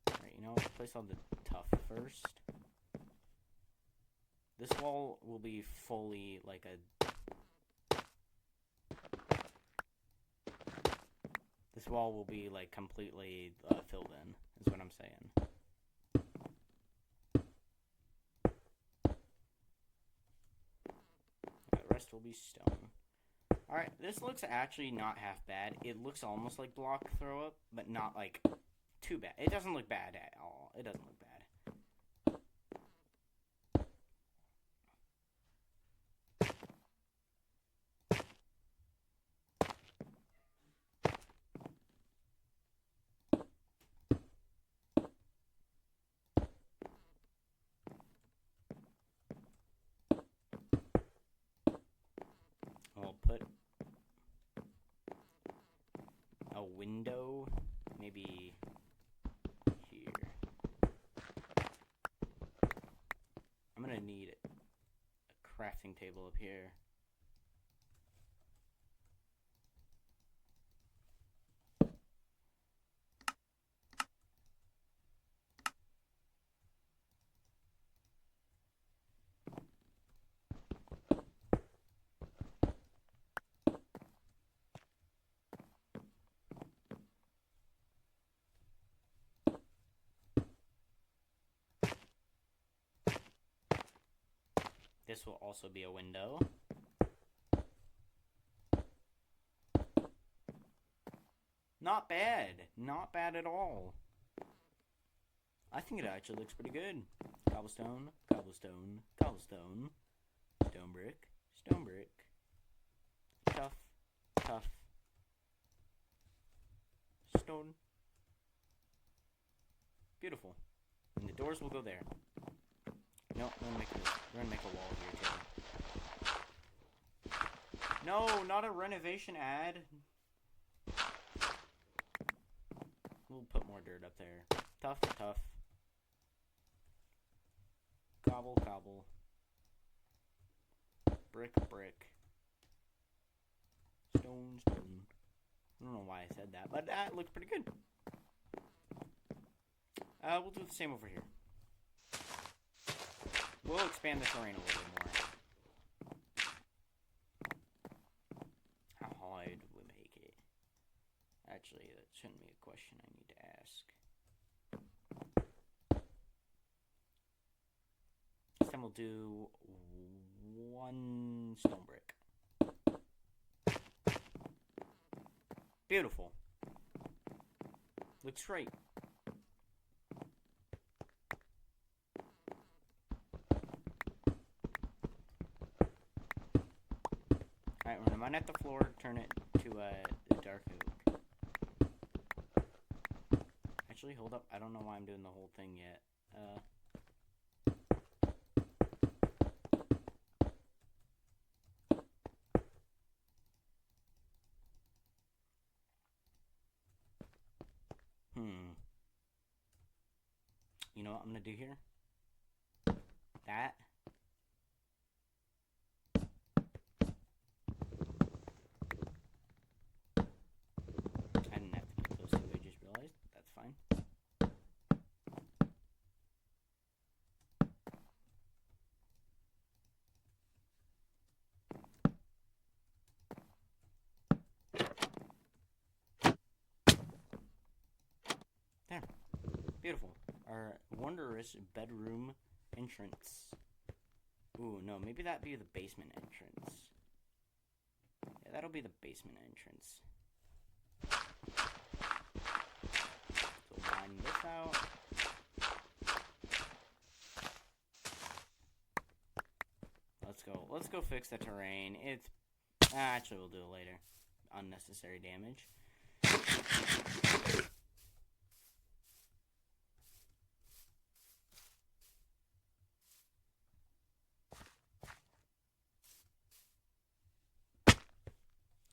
Alright, you know what? Place all the tough first. This wall will be fully like a... This wall will be like completely filled in, is what I'm saying. The rest will be stone. Alright, this looks actually not half bad. It looks almost like block throw up, but not like too bad. It doesn't look bad at all. It doesn't look bad. I'll put a window maybe here. I'm gonna need a crafting table up here. This will also be a window. Not bad. Not bad at all. I think it actually looks pretty good. Cobblestone, cobblestone, cobblestone. Stone brick, stone brick. Tough, tough. Stone. Beautiful. And the doors will go there. No, we're gonna make a wall here too. No, not a renovation ad. We'll put more dirt up there. Tough, tough. Cobble, cobble. Brick, brick. Stone, stone. I don't know why I said that, but that looks pretty good. We'll do the same over here. We'll expand the terrain a little bit more. How high do we make it? Actually, that shouldn't be a question I need to ask. This time we'll do 1 stone brick. Beautiful. Looks great. Alright, when I'm at the floor, turn it to the dark oak. Actually, hold up. I don't know why I'm doing the whole thing yet. You know what I'm gonna do here? That. I didn't have to do those two, I just realized. That's fine. There. Beautiful. Our wondrous bedroom entrance. Ooh, no, maybe that'd be the basement entrance. Yeah, that'll be the basement entrance. So line this out. Let's go fix the terrain. It's actually we'll do it later. Unnecessary damage.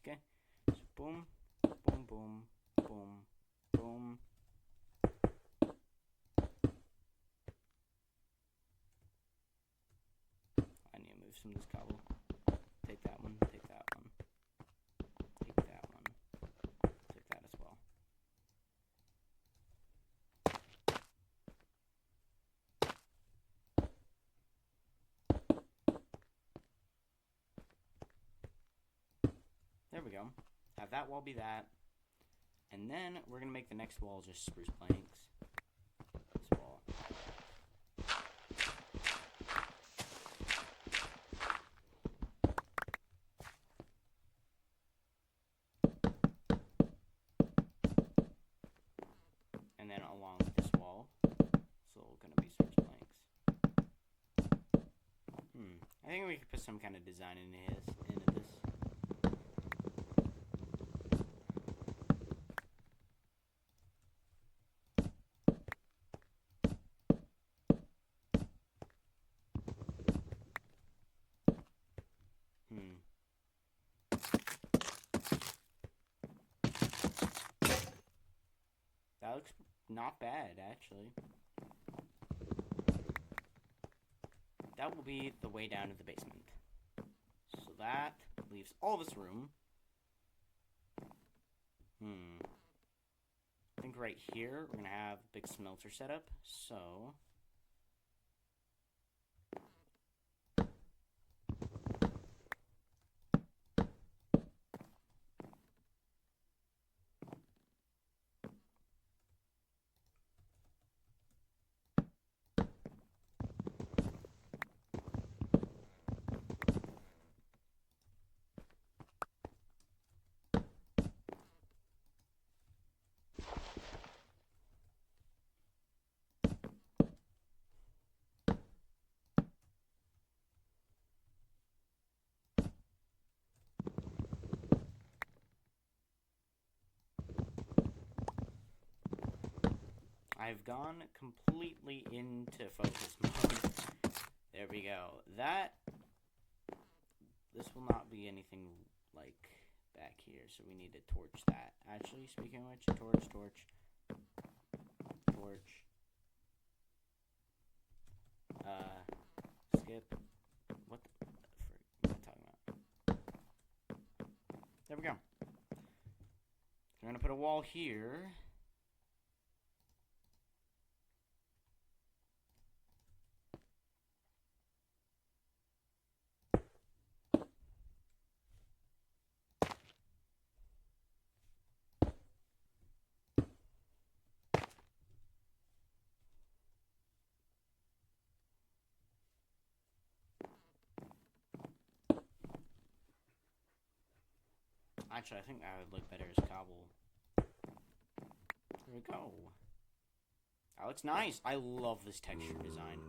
Okay. So boom, boom, boom, boom, boom. I need to move some of this cobble. Take that one, take that one. Take that one. Take that as well. There we go. Have that wall be that. And then we're going to make the next wall just spruce planks. This wall. And then along with this wall, so going to be spruce planks. I think we could put some kind of design into this. That looks not bad, actually. That will be the way down to the basement. So that leaves all this room. I think right here we're going to have a big smelter set up. So I've gone completely into focus mode. There we go. This will not be anything like back here, so we need to torch that. Actually, speaking of which, torch. Skip. What the frick am I talking about? There we go. So we're gonna put a wall here. Actually, I think that would look better as cobble. There we go. That looks nice. I love this texture design.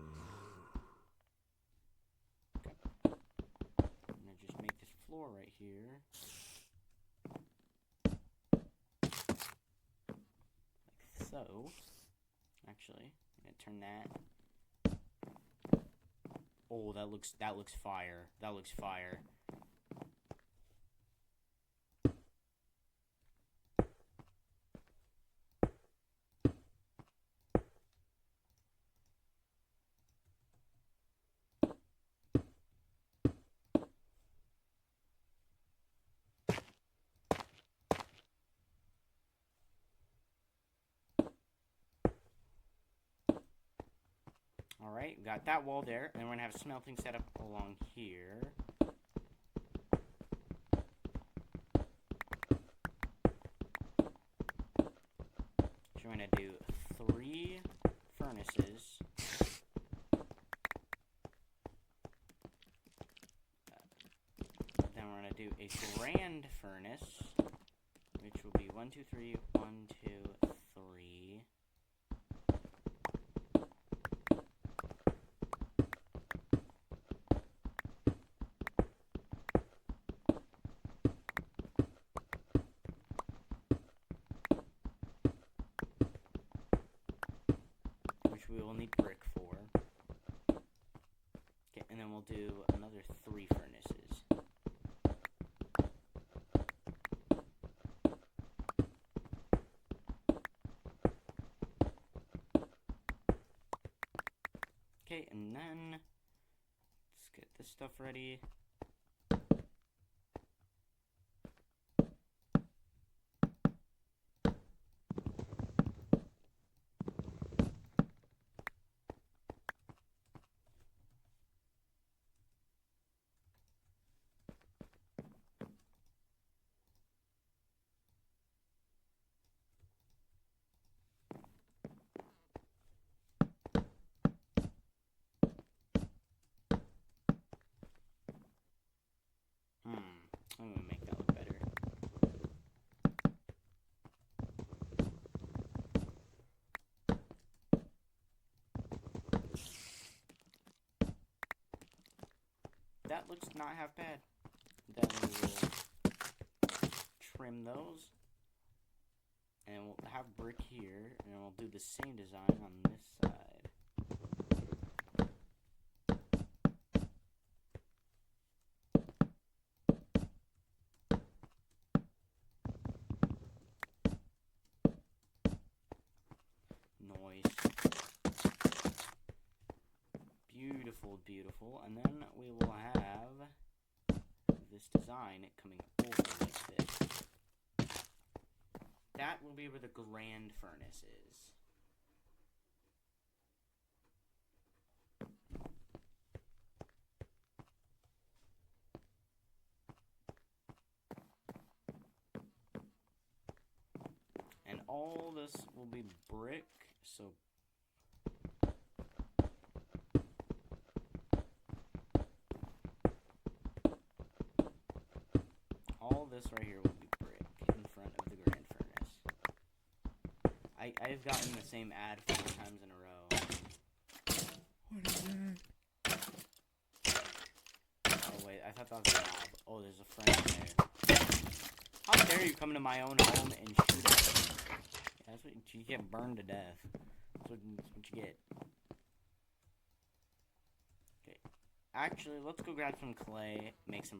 Okay. I'm gonna just make this floor right here. Like so. Actually, I'm gonna turn that. Oh, that looks fire. That looks fire. Alright, we got that wall there, and we're gonna have a smelting set up along here. So we're gonna do 3 furnaces. Then we're gonna do a grand furnace, which will be 1, 2, 3, 1, 2, 3. We will need brick for. Okay, and then we'll do another 3 furnaces. Okay, and then let's get this stuff ready. I'm gonna make that look better. That looks not half bad. Then we will trim those. And we'll have brick here, and we'll do the same design on this side. Beautiful, and then we will have this design coming over like this. That will be where the grand furnace is. And all this will be brick, so this right here will be brick in front of the grand furnace. I've gotten the same ad 4 times in a row. What is that? Oh wait, I thought that was a knob. Oh, there's a friend there. How dare you come into my own home and shoot at me? Yeah, that's what you get burned to death. That's what you get. Okay. Actually, let's go grab some clay, make some